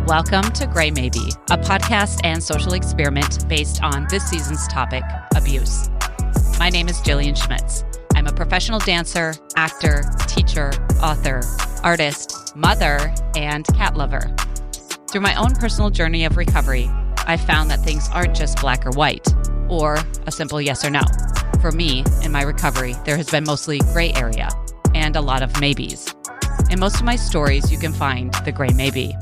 Welcome to Gray Maybe, a podcast and social experiment based on this season's topic, abuse. My name is Jillian Schmitz. I'm a professional dancer, actor, teacher, author, artist, mother, and cat lover. Through my own personal journey of recovery, I've found that things aren't just black or white, or a simple yes or no. For me, in my recovery, there has been mostly gray area and a lot of maybes. In most of my stories, you can find the gray maybe.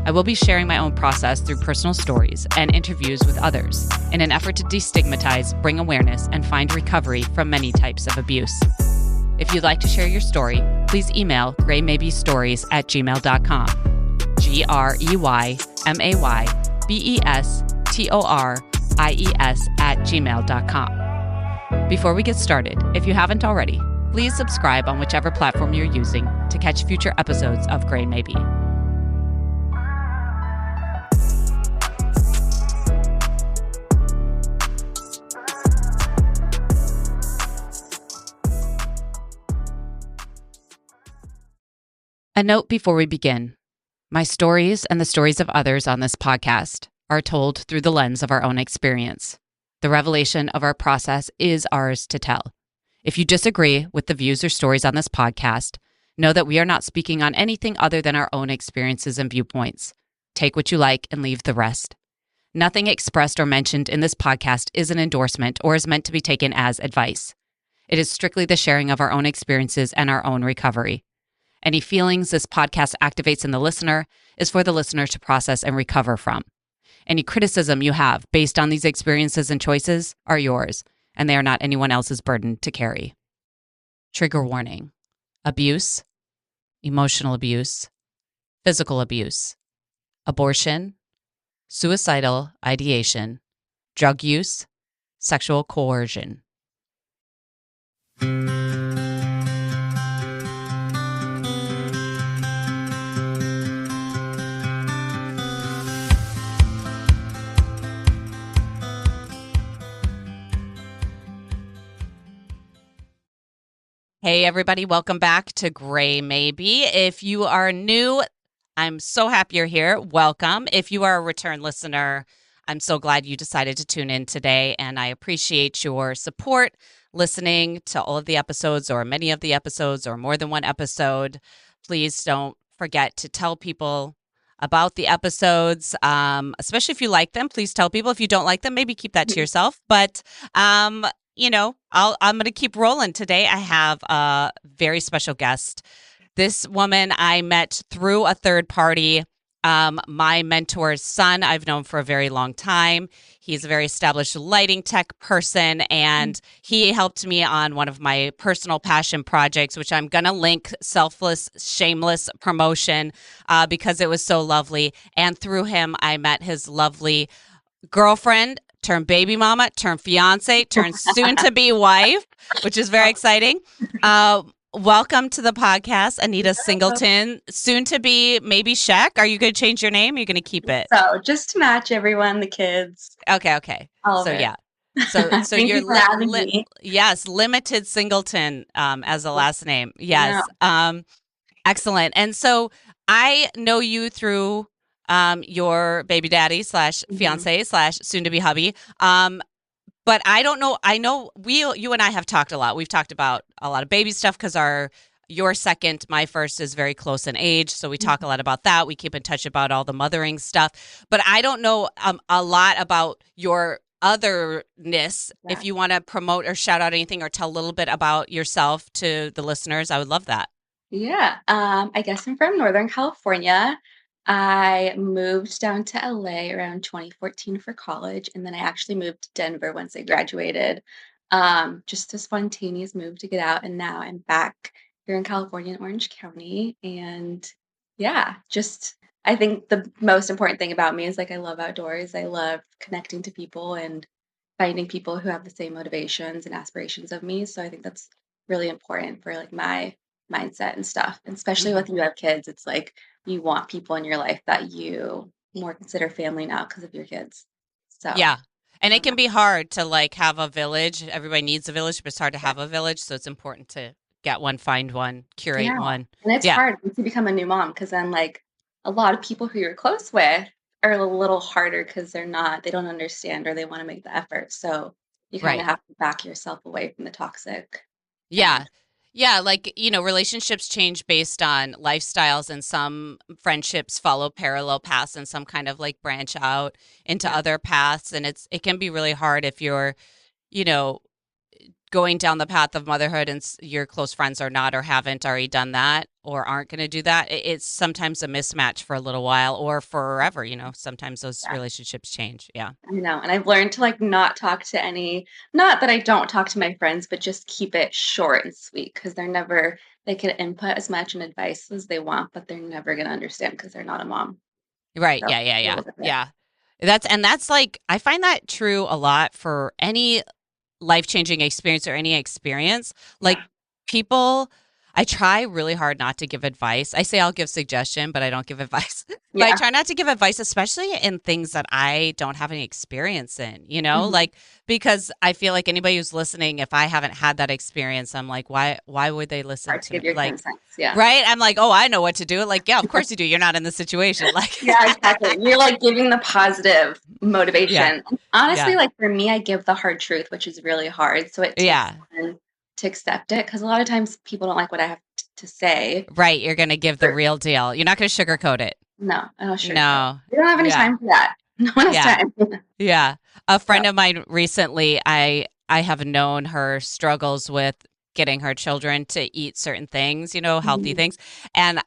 I will be sharing my own process through personal stories and interviews with others in an effort to destigmatize, bring awareness, and find recovery from many types of abuse. If you'd like to share your story, please email graymaybestories@gmail.com. graymaybestories@gmail.com. Before we get started, if you haven't already, please subscribe on whichever platform you're using to catch future episodes of Gray Maybe. A note before we begin. My stories and the stories of others on this podcast are told through the lens of our own experience. The revelation of our process is ours to tell. If you disagree with the views or stories on this podcast, know that we are not speaking on anything other than our own experiences and viewpoints. Take what you like and leave the rest. Nothing expressed or mentioned in this podcast is an endorsement or is meant to be taken as advice. It is strictly the sharing of our own experiences and our own recovery. Any feelings this podcast activates in the listener is for the listener to process and recover from. Any criticism you have based on these experiences and choices are yours, and they are not anyone else's burden to carry. Trigger warning: abuse, emotional abuse, physical abuse, abortion, suicidal ideation, drug use, sexual coercion. Hey, everybody. Welcome back to Gray Maybe. If you are new, I'm so happy you're here. Welcome. If you are a return listener, I'm so glad you decided to tune in today, and I appreciate your support listening to all of the episodes or many of the episodes or more than one episode. Please don't forget to tell people about the episodes, especially if you like them. Please tell people. If you don't like them, maybe keep that to yourself. But I'm going to keep rolling today. I have a very special guest. This woman I met through a third party. My mentor's son, I've known for a very long time. He's a very established lighting tech person, and he helped me on one of my personal passion projects, which I'm going to link, selfless, shameless promotion, because it was so lovely. And through him, I met his lovely girlfriend, turned baby mama, turned fiance, turned soon-to-be wife, which is very exciting. Welcome to the podcast, Anita Singleton, soon-to-be maybe Shaq. Are you going to change your name? Or are you going to keep it? So just to match everyone, the kids. Okay. All of so it. Yeah. So Thank you're you for having me. Yes, Limited Singleton as a last name. Yes. Yeah. Excellent. And so I know you through your baby daddy / fiance / soon to be hubby. But I don't know. I know you and I have talked a lot. We've talked about a lot of baby stuff because your second, my first, is very close in age. So we talk a lot about that. We keep in touch about all the mothering stuff. But I don't know a lot about your otherness. Yeah. If you want to promote or shout out anything or tell a little bit about yourself to the listeners, I would love that. Yeah. I guess I'm from Northern California. I moved down to LA around 2014 for college, and then I actually moved to Denver once I graduated. Just a spontaneous move to get out, and now I'm back here in California in Orange County. And yeah, I think the most important thing about me is I love outdoors. I love connecting to people and finding people who have the same motivations and aspirations of me. So I think that's really important for my mindset and stuff. And especially when you have kids, it's you want people in your life that you more consider family now because of your kids. So yeah. And it can be hard to have a village. Everybody needs a village, but it's hard to have a village. So it's important to get one, find one, curate one. And it's hard once you become a new mom because then a lot of people who you're close with are a little harder because they don't understand or they want to make the effort. So you kind of Right. have to back yourself away from the toxic Yeah. energy. Yeah, like, relationships change based on lifestyles, and some friendships follow parallel paths and some kind of like branch out into Yeah. other paths, and it can be really hard if you're, you know, going down the path of motherhood and your close friends are not or haven't already done that or aren't going to do that. It's sometimes a mismatch for a little while or forever. Sometimes those Yeah. relationships change. Yeah. I know. And I've learned to like not talk to not that I don't talk to my friends, but just keep it short and sweet because they can input as much and advice as they want, but they're never going to understand because they're not a mom. Right. So Yeah. Yeah. deal Yeah. with it. Yeah. That's like, I find that true a lot for any life-changing experience or any experience. Like, Yeah. people, I try really hard not to give advice. I say I'll give suggestion, but I don't give advice. But I Yeah. try not to give advice, especially in things that I don't have any experience in, Mhm. like, because I feel like anybody who's listening, if I haven't had that experience, I'm like, why would they listen Hard to to me? give your Like, 10 cents. Yeah. right? I'm like, oh, I know what to do. Like, yeah, of course you do. You're not in the situation. Like, Yeah, exactly. You're like giving the positive yeah, motivation. Honestly, yeah, like for me, I give the hard truth, which is really hard. So it takes yeah. time to accept it because a lot of times people don't like what I have to say. Right. You're going to give the Or, real deal. You're not going to sugarcoat it. no, I don't sugarcoat. No. We don't have any Yeah. time for that. No one has Yeah. time. Yeah. A So, friend of mine recently, I have known her struggles with getting her children to eat certain things, healthy mhm, things. And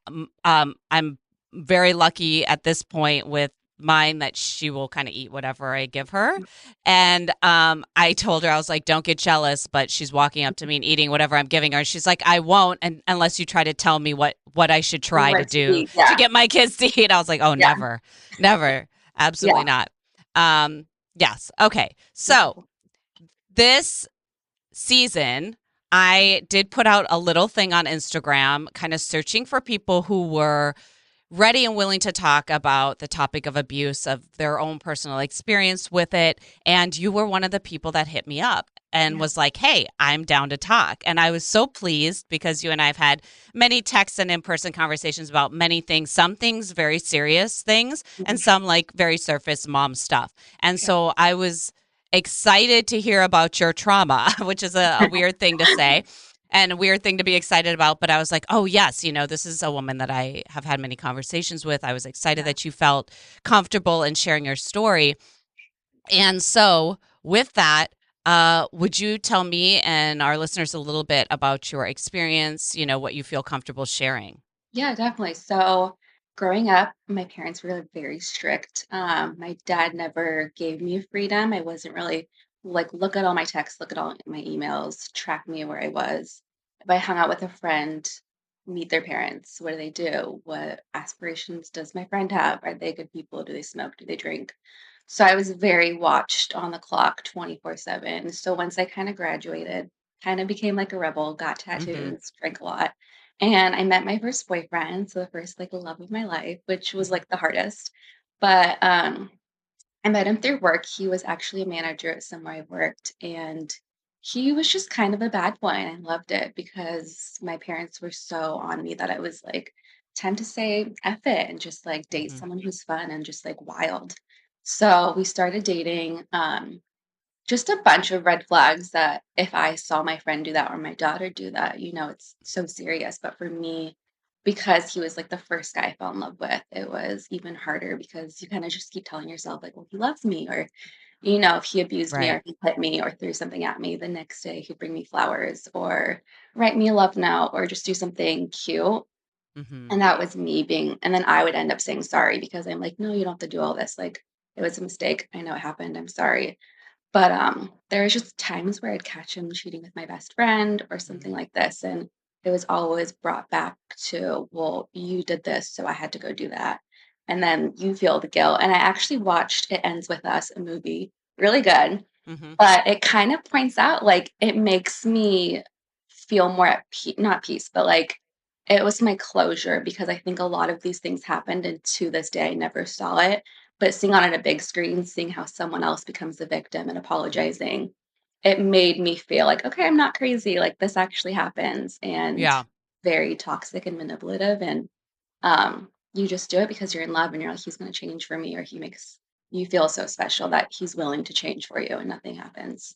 I'm very lucky at this point with mine that she will kind of eat whatever I give her. And I told her, I was like, don't get jealous, but she's walking up to me and eating whatever I'm giving her. And she's like, I won't, and unless you try to tell me what I should try to what to do eat. to Yeah. get my kids to eat. I was like, oh, Yeah. never, never. Absolutely Yeah. not. Um, yes. Okay. So this season, I did put out a little thing on Instagram, kind of searching for people who were ready and willing to talk about the topic of abuse, of their own personal experience with it. And you were one of the people that hit me up and Yeah. was like, hey, I'm down to talk. And I was so pleased because you and I have had many texts and in person conversations about many things, some things very serious things, and Mhm. some like very surface mom stuff. And Yeah. so I was excited to hear about your trauma, which is a weird thing to say and a weird thing to be excited about. But I was like, oh, yes, this is a woman that I have had many conversations with. I was excited Yeah. that you felt comfortable in sharing your story. And so, with that, would you tell me and our listeners a little bit about your experience, what you feel comfortable sharing? Yeah, definitely. So, growing up, my parents were very strict. My dad never gave me freedom. I wasn't really like, look at all my texts, look at all my emails, track me where I was. If I hung out with a friend, meet their parents. What do they do? What aspirations does my friend have? Are they good people? Do they smoke? Do they drink? So, I was very watched on the clock 24/7. So, once I kind of graduated, kind of became like a rebel, got Mm-hmm. tattoos, drank a lot and I met my first boyfriend, so the first, like, love of my life, which was, Mm-hmm. like, the hardest. But, I met him through work. He was actually a manager at somewhere I worked, and he was just kind of a bad boy, and I loved it because my parents were so on me that I was like, "Time to say F it and just, like, date Mm-hmm. someone who's fun and just, like, wild." So, we started dating, just a bunch of red flags that if I saw my friend do that or my daughter do that, it's so serious. But for me, because he was like the first guy I fell in love with, it was even harder because you kind of just keep telling yourself, like, well, he loves me. Or, if he abused me or Right. he hit me or threw something at me, the next day he'd bring me flowers or write me a love note or just do something cute. Mm-hmm. And that was me and then I would end up saying sorry because I'm like, no, you don't have to do all this. Like, it was a mistake. I know it happened. I'm sorry but, there was just times where I'd catch him cheating with my best friend or something Mm-hmm. like this, and it was always brought back to, "Well, you did this, so I had to go do that." And then you feel the guilt, and I actually watched It Ends With Us, a movie, really good, Mm-hmm. but it kind of points out, like, it makes me feel more at not peace, but, like, it was my closure because I think a lot of these things happened, and to this day, I never saw it, but seeing on a big screen, seeing how someone else becomes the victim and apologizing, it made me feel like, "Okay, I'm not crazy, like, this actually happens," and Yeah. very toxic and manipulative, and, um you just do it because you're in love and you're like, he's going to change for me, or he makes you feel so special that he's willing to change for you and nothing happens.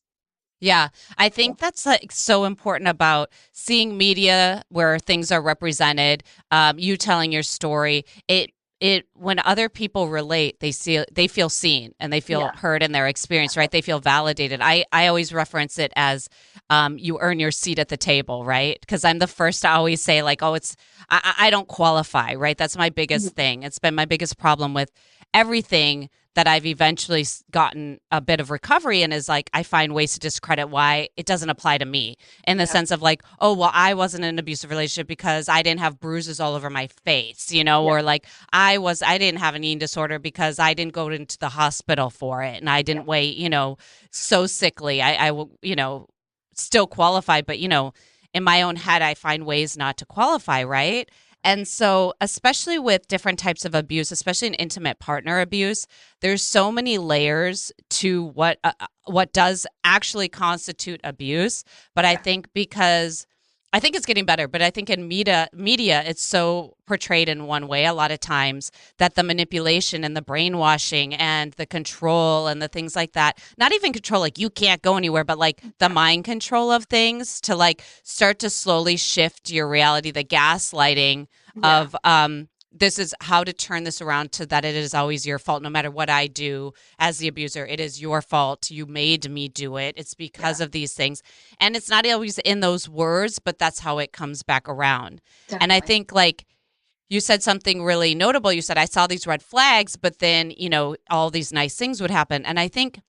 Yeah, I Yeah. think that's like so important about seeing media where things are represented. You telling your story. It when other people relate, they feel seen and they feel Yeah. heard in their experience, right? They feel validated. I always reference it as you earn your seat at the table, right? Because I'm the first to always say like, oh, I don't qualify, right? That's my biggest Mhm. thing. It's been my biggest problem with everything that I've eventually gotten a bit of recovery in is like I find ways to discredit why it doesn't apply to me in the Yeah. sense of like, oh, well, I wasn't in an abusive relationship because I didn't have bruises all over my face, Yeah. or like I didn't have an eating disorder because I didn't go into the hospital for it and I Yeah. didn't weigh, so sickly. Still qualified, but in my own head, I find ways not to qualify, right? And so, especially with different types of abuse, especially in intimate partner abuse, there's so many layers to what does actually constitute abuse. But I Yeah. think because I think it's getting better, but I think in media it's so portrayed in one way a lot of times that the manipulation and the brainwashing and the control and the things like that, not even control like you can't go anywhere, but like the Yeah. mind control of things to like start to slowly shift your reality, the gaslighting Yeah. of this is how to turn this around to that it is always your fault no matter what I do as the abuser. It is your fault. You made me do it. It's because Yeah. of these things. And it's not always in those words, but that's how it comes back around. And I Definitely. think like you said something really notable. You said, I saw these red flags, but then, all these nice things would happen. And I think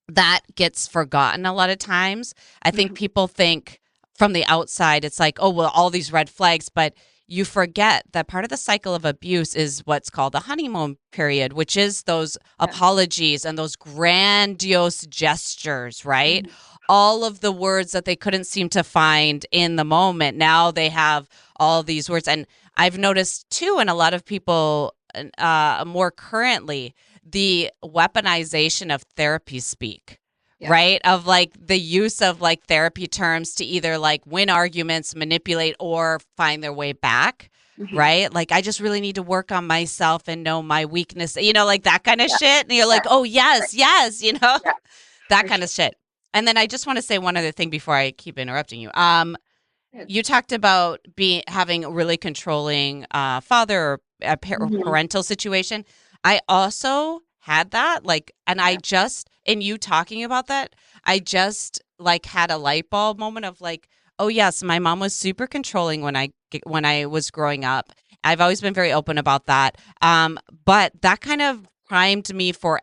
that gets forgotten a lot of times. I think Mhm. people think from the outside, it's like, oh, well, all these red flags, but you forget that part of the cycle of abuse is what's called the honeymoon period, which is those Yeah. apologies and those grandiose gestures, right? Mhm. All of the words that they couldn't seem to find in the moment. Now they have all these words. And I've noticed too, and a lot of people more currently, the weaponization of therapy speak, Yeah. right? Of like the use of like therapy terms to either like win arguments, manipulate, or find their way back, Mhm. right? Like, I just really need to work on myself and know my weakness, like that kind of Yeah. shit. And you're like, Yeah. oh, Right. yes, yes, Yeah. that For kind of sure. shit. And then I just want to say one other thing before I keep interrupting you. Good. You talked about having a really controlling father or Mhm. parental situation. I also had that, like, and I Yeah. just in you talking about that, I just like had a light bulb moment of like, oh yes, my mom was super controlling when I was growing up. I've always been very open about that. But that kind of primed me for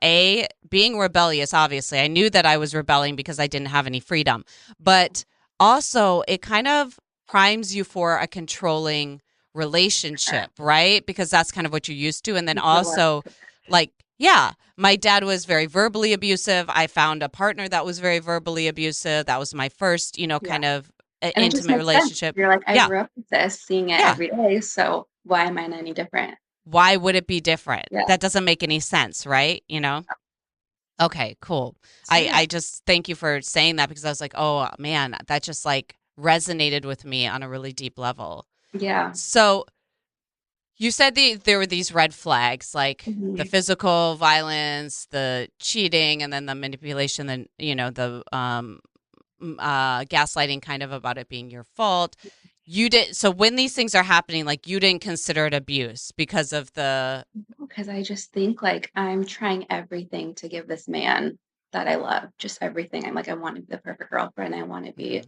being rebellious. Obviously, I knew that I was rebelling because I didn't have any freedom, but also it kind of primes you for a controlling Sure. relationship, right? Because that's kind of what you're used to. And then You feel less also, protected. like, yeah, my dad was very verbally abusive. I found a partner that was very verbally abusive. That was my first, Yeah. kind of And it just intimate makes sense. relationship. You're like, I Yeah. grew up with this, seeing it Yeah. every day, so why am I any different? Why would it be different? Yeah. That doesn't make any sense, right? Okay, cool. So I yeah. I just thank you for saying that because I was like, oh man, that just like resonated with me on a really deep level. Yeah. So you said there were these red flags, like the Mhm. physical violence, the cheating, and then the manipulation, then the gaslighting, kind of about it being your fault. You did so when these things are happening, like you didn't consider it abuse because of the. Because I just think, like, I'm trying everything to give this man that I love, just everything. I'm like, I wanna be the perfect girlfriend, I wanna be.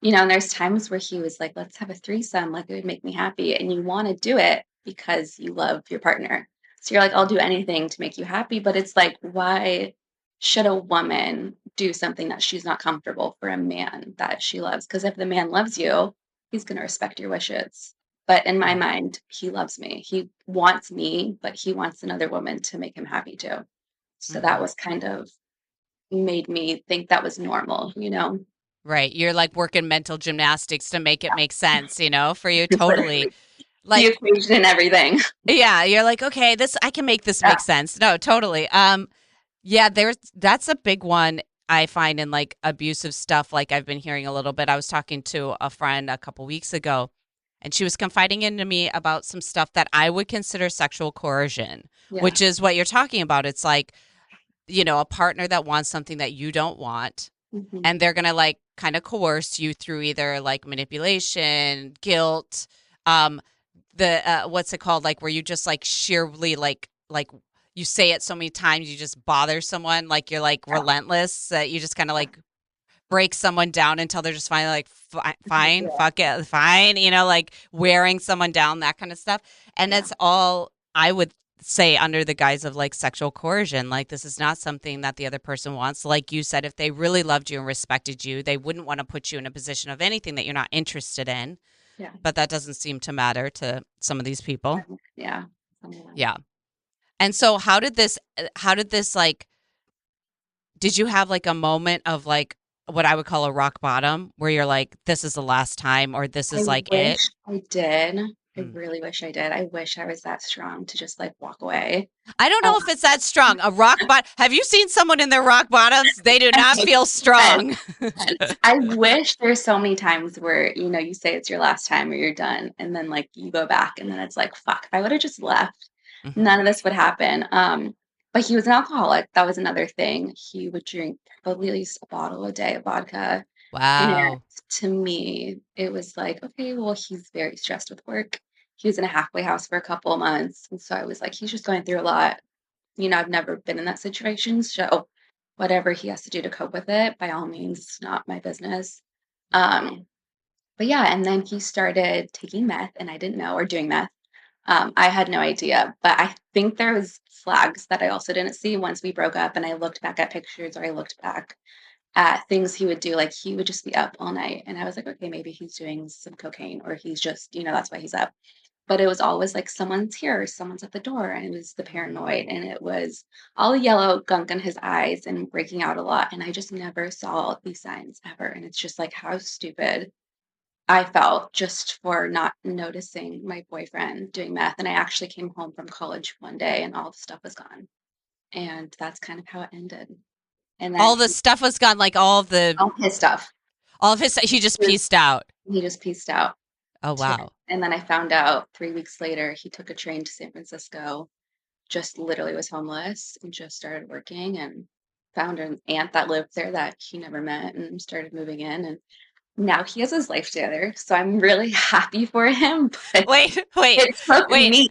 Mhm, And there's times where he was like, "Let's have a threesome, like, it would make me happy," and you wanna do it because you love your partner. So you're like, "I'll do anything to make you happy," but it's like, why should a woman do something that she's not comfortable for a man that she loves? Because if the man loves you, he's gonna respect your wishes. But in my mhm, mind, he loves me. He wants me, but he wants another woman to make him happy too. So that mhm. was kind of made me think that was normal? Right, you're like working mental gymnastics to make it make sense, for you. Just Totally. literally the Like, equation and everything. yeah, you're like, okay, this I can make this Yeah. make sense. No, totally. Yeah, that's a big one I find in like abusive stuff. Like I've been hearing a little bit. I was talking to a friend a couple weeks ago, and she was confiding into me about some stuff that I would consider sexual coercion, Yeah. which is what you're talking about. It's like, a partner that wants something that you don't want, Hmm. and they're going to like kind of coerce you through either like manipulation, guilt, um the what's it called, like where you just like sheerly like you say it so many times you just bother someone, like you're like Yeah. relentless, that you just kind of like break someone down until they're just finally like fine, Yeah. fuck it, fine, like wearing someone down, that kind of stuff. And Yeah. that's all I would say under the guise of like sexual coercion. Like, this is not something that the other person wants. Like you said, if they really loved you and respected you, they wouldn't want to put you in a position of anything that you're not interested in. Yeah. But that doesn't seem to matter to some of these people. Yeah. Some of them. Yeah. And so how did this like, did you have like a moment of like what I would call a rock bottom where you're like, this is the last time, or this I is like it? wish I did. I Mm. really wish I did. I wish I was that strong to just like walk away. I don't Um, know if it's that strong. A rock bottom. Have you seen someone in their rock bottoms? They do not okay, feel depends, strong. depends. I wish there's so many times where, you say it's your last time or you're done, and then like you go back and then it's like, fuck, if I would have just left, Mhm. none of this would happen. But he was an alcoholic. That was another thing. He would drink probably at least a bottle a day of vodka. And Wow. to me, it was like, okay, well, he's very stressed with work. He was in a halfway house for a couple of months. And so I was like, he's just going through a lot. I've never been in that situation. So whatever he has to do to cope with it, by all means, it's not my business. Um, but yeah, and then he started taking meth, and I didn't know, or doing meth. I had no idea, but I think there was flags that I also didn't see once we broke up, and I looked back at pictures, or I looked back at things he would do. Like, he would just be up all night, and I was like, okay, maybe he's doing some cocaine, or he's just, that's why he's up. But it was always like someone's here, someone's at the door, and it was the paranoid, and it was all the yellow gunk in his eyes and breaking out a lot, and I just never saw these signs ever. And it's just like how stupid I felt just for not noticing my boyfriend doing meth. And I actually came home from college one day and all the stuff was gone. And that's kind of how it ended. And then All the stuff was gone, like all of the all his stuff, all of his he just he was pieced out. he just pieced out. Oh To wow. And then I found out 3 weeks later he took a train to San Francisco, just literally was homeless and just started working, and found an aunt that lived there that he never met and started moving in, and now he has his life together. So I'm really happy for him, but Wait, wait, it took wait, me.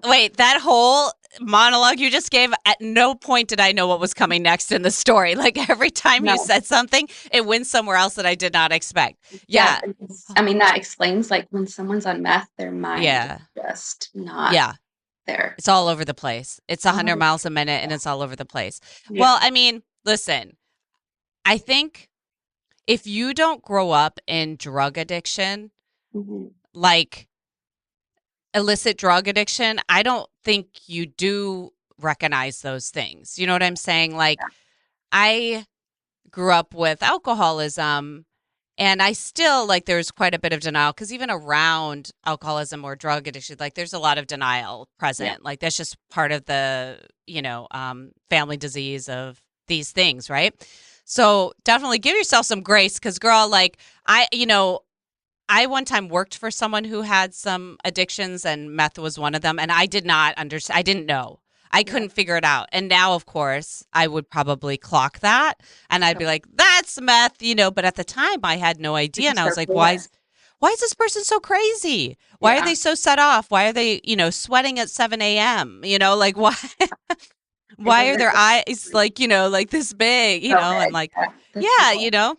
wait. That whole monologue you just gave, at no point did I know what was coming next in the story. Like every time you No. said something, it went somewhere else that I did not expect. Yeah, Yeah. I mean, that explains, like, when someone's on meth, their mind is Yeah. just not Yeah. there. It's all over the place. It's 100 100. miles a minute and it's all over the place. Yeah. Well, I mean, listen, I think if you don't grow up in drug addiction, Mhm. like illicit drug addiction, I don't think you do recognize those things. You know what I'm saying? Like, Yeah. I grew up with alcoholism, and I still like there's quite a bit of denial, because even around alcoholism or drug addiction, like there's a lot of denial Yeah. present. Like that's just part of the, family disease of these things, right? So definitely give yourself some grace, because girl, like I one time worked for someone who had some addictions, and meth was one of them, and I did not understand. I didn't know. I Yeah. couldn't figure it out. And now, of course, I would probably clock that, and I'd So be like, "That's meth," but at the time I had no you're idea, and just I so was like, clueless. why is this person so crazy? Why are Yeah. they so set off? Why are they, sweating at 7 a.m.? Like why Because why are they're their just eyes like, like this big, so and big. like, Yeah. Those yeah, people.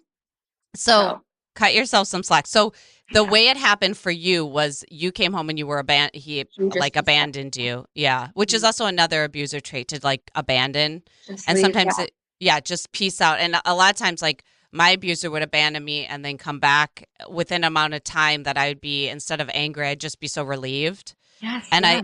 so So, cut yourself some slack. So the yeah. way it happened for you was you came home and you were he He just like pieced out. abandoned you. Yeah. Which is Mhm. also another abuser trait, to like abandon. Just And leave. sometimes Yeah. just peace out. And a lot of times, like my abuser would abandon me and then come back within an amount of time that I would be, instead of angry, I'd just be so relieved. Yes. And I Yeah.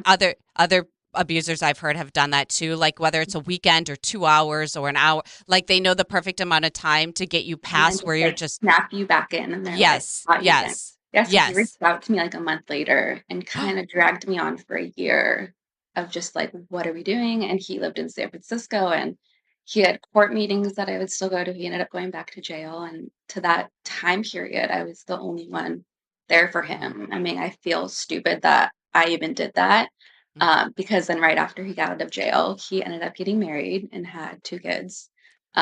other abusers I've heard have done that too, like whether it's a weekend or 2 hours or an hour, like they know the perfect amount of time to get you And then past where just, you're like, just snap you back in, and they're like, yes, "Got you again." yes, Yeah, so he reached yes. out to me, like, a month later and kinda dragged me on for a year of just, like, "What are we doing?" And he lived in San Francisco, and he had court meetings that I would still go to. He ended up going back to jail, and to that time period, I was the only one there for him. I mean, I feel stupid that I even did that. Mhm. Because then right after he got out of jail, he ended up getting married and had 2 kids.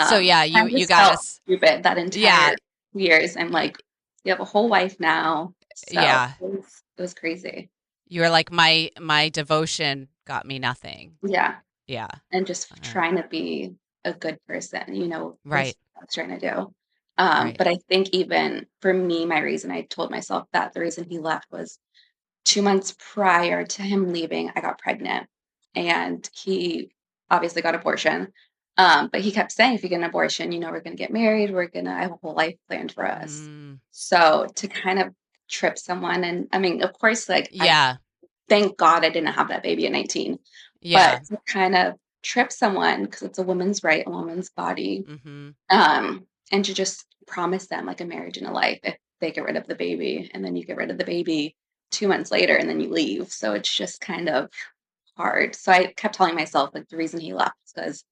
So yeah, I you just got felt us. stupid that Yeah, entire years. I'm y- like, you have a whole wife now. So yeah. it was crazy. You were like my devotion got me nothing. Yeah. Yeah. And just Uh, trying to be a good person, was right. what I was trying to do. Right. But I think even for me, my reason I told myself that the reason he left was 2 months prior to him leaving, I got pregnant and he obviously got abortion. But he kept saying, if you get an abortion, we're going to get married. I have a whole life planned for us. Mm, So to kind of trip someone, and I mean, of course, like I yeah. thank God I didn't have that baby at 19, Yeah. but to kind of trip someone because it's a woman's right, a woman's body, Mhm. and to just promise them like a marriage and a life if they get rid of the baby, and then you get rid of the baby 2 months later and then you leave. So it's just kind of hard. So I kept telling myself like the reason he left was because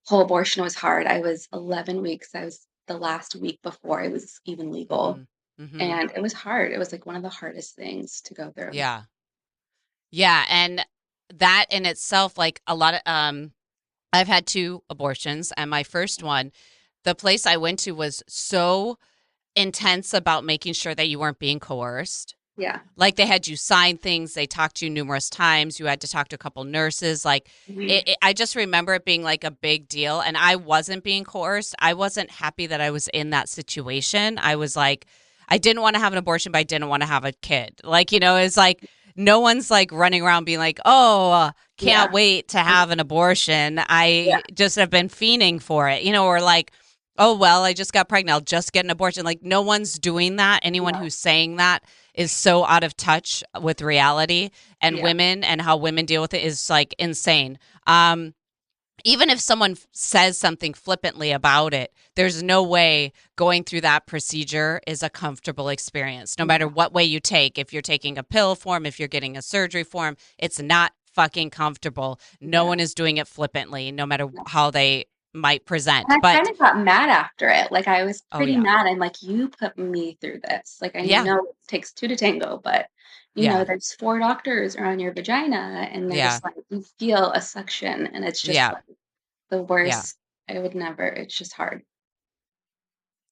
whole abortion was hard. I was 11 weeks. I was the last week before it was even legal. Mhm. Mhm. And it was hard. It was like one of the hardest things to go through. Yeah. Yeah, and that in itself like a lot of I've had 2 abortions and my first one, the place I went to was so intense about making sure that you weren't being coerced. Yeah. Like they had you sign things, they talked to you numerous times, you had to talk to a couple nurses. Like Mhm. I just remember it being like a big deal, and I wasn't being coerced. I wasn't happy that I was in that situation. I was like, I didn't want to have an abortion, but I didn't want to have a kid. Like, it's like no one's like running around being like, oh, can't Yeah. wait to have an abortion. Yeah. I just have been fiending for it, or like, oh, well, I just got pregnant. I'll just get an abortion. Like, no one's doing that. Anyone Yeah. who's saying that is so out of touch with reality and Yeah. women and how women deal with it is like insane. Even if someone says something flippantly about it, there's no way going through that procedure is a comfortable experience, no matter No. what way you take. If you're taking a pill form, if you're getting a surgery form, it's not fucking comfortable. No Yeah. one is doing it flippantly, no matter how they might present. And I But kinda got mad after it, like, I was oh, pretty yeah. mad, I'm like, "You put me through this, like, I Yeah. know it takes 2 to tango, but, Yeah. there's 4 doctors around your vagina, and they're Yeah. just like you feel a suction, and it's just, Yeah. like, the Yeah. worst. I would never it's just hard."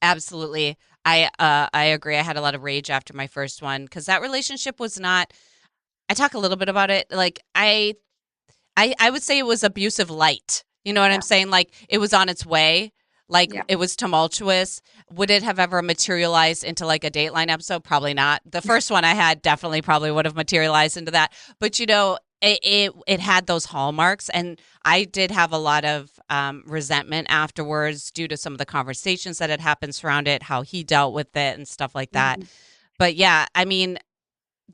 Absolutely. I agree. I had a lot of rage after my first one because that relationship was not. I talk a little bit about it. Like I would say it was abusive light. You know what Yeah, I'm saying? Like it was on its way. Like yeah, it was tumultuous. Would it have ever materialized into like a Dateline episode? Probably not. The first one I had definitely probably would have materialized into that. But it had those hallmarks, and I did have a lot of resentment afterwards due to some of the conversations that had happened around it, how he dealt with it, and stuff like that. mhm, But yeah, I mean,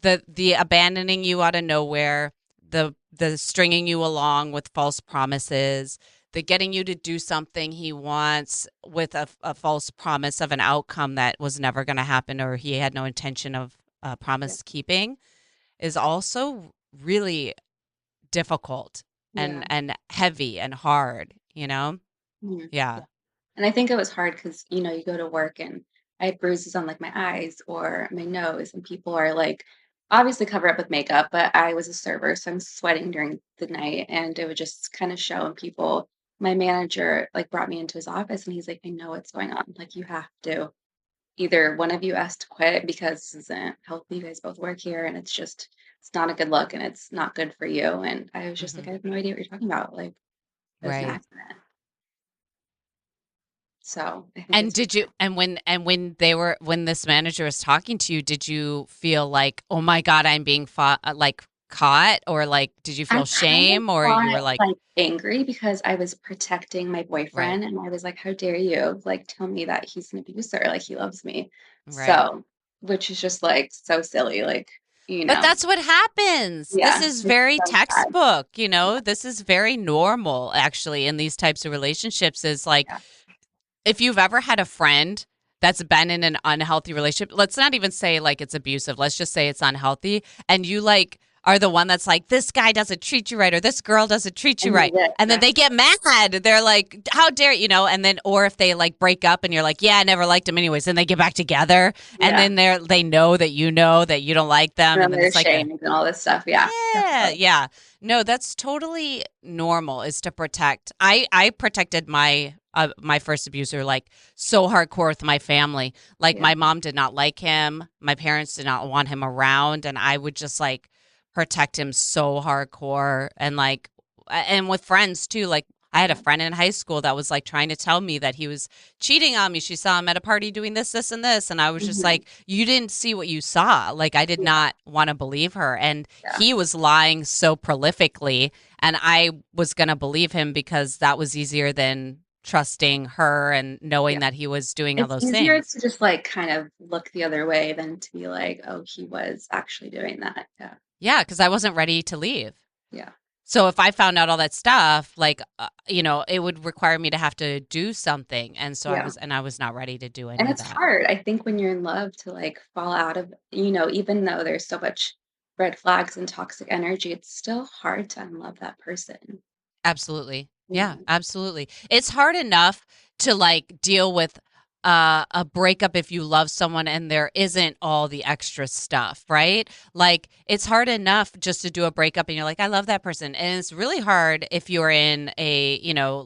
the abandoning you out of nowhere, the stringing you along with false promises, the getting you to do something he wants with a false promise of an outcome that was never going to happen or he had no intention of yeah, promise keeping is also really difficult yeah, and heavy and hard. mhm. Yeah. And I think it was hard because, you go to work and I had bruises on like my eyes or my nose, and people are like, obviously cover up with makeup, but I was a server, so I'm sweating during the night, and it would just kind of show. And people, my manager like brought me into his office, and he's like, I know what's going on. Like, you have to either one of you has to quit because this isn't healthy. You guys both work here, and it's not a good look, and it's not good for you. And I was just like, Hmm. I have no idea what you're talking about. Like, it was an Right. accident. So I think And it's did you when this manager was talking to you, did you feel like, "Oh my god, I'm being like caught," or like did you I feel kind of shame or you were got, like, like, angry because I was protecting my right, boyfriend, and I was like, "How dare you, like, tell me that he's an abuser, like, he loves me." right. So which is just, like, so silly, like, But that's what happens. This yeah, is it's very so sad. textbook. This is very normal actually in these types of relationships is like Yeah, if you've ever had a friend that's been in an unhealthy relationship, let's not even say like it's abusive. Let's just say it's unhealthy and you like are the one that's like, this guy doesn't treat you right, or this girl doesn't treat you And right. yeah, And then they exactly. get mad. They're like, how dare you know? And then, or if they like break up and you're like, yeah, I never liked him anyways. Then they get back together. And Yeah. then they know that you don't like them. And And then then there's it's like shame and all this stuff. Yeah. yeah, Definitely. yeah. No, that's totally normal is to protect. I protected my first abuser like so hardcore with my family. Like Yeah. my mom did not like him. My parents did not want him around and I would just like protect him so hardcore and like and with friends too. Like I had a Yeah. friend in high school that was like trying to tell me that he was cheating on me. She saw him at a party doing this, this, and this. And I was just Hmm. like, you didn't see what you saw. Like, I did Yeah. not want to believe her. And Yeah. he was lying so prolifically. And I was going to believe him because that was easier than trusting her and knowing Yeah. that he was doing all It's those easier things. to just like kind of look the other way than to be like, oh, he was actually doing that. Yeah. Yeah, because I wasn't ready to leave. Yeah. So if I found out all that stuff, like it would require me to have to do something, and so Yeah. I was not ready to do And any of it's that. hard, I think, when you're in love to like fall out of, even though there's so much red flags and toxic energy, it's still hard to unlove that person. Absolutely. Yeah, Yeah. absolutely. It's hard enough to like deal with a breakup if you love someone and there isn't all the extra stuff, right? Like it's hard enough just to do a breakup and you're like, I love that person. And it's really hard if you're in a,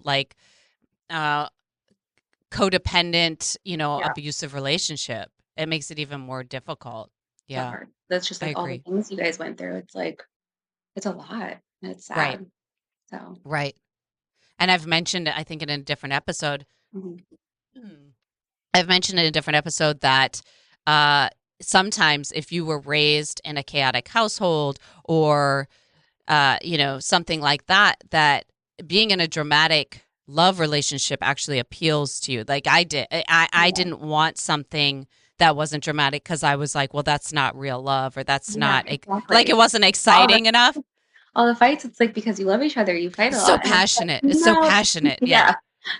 like uh codependent, Yeah. abusive relationship. It makes it even more difficult. So Yeah, hard. That's just I like all the agree. things you guys went through. It's like it's a lot and it's Right. sad. So Right. And I've mentioned it, I think in a different episode. mhm. Hmm. I've mentioned in a different episode that uh, sometimes if you were raised in a chaotic household or something like that, that being in a dramatic love relationship actually appeals to you. Like I did, I Yeah. didn't want something that wasn't dramatic because I was like, well, that's not real love, or that's Yeah, not like it exactly. wasn't All the exciting enough. all the fights, it's like because you love each other, you fight a It's so lot. And it's like, passionate. It's so no, passionate. Yeah. yeah.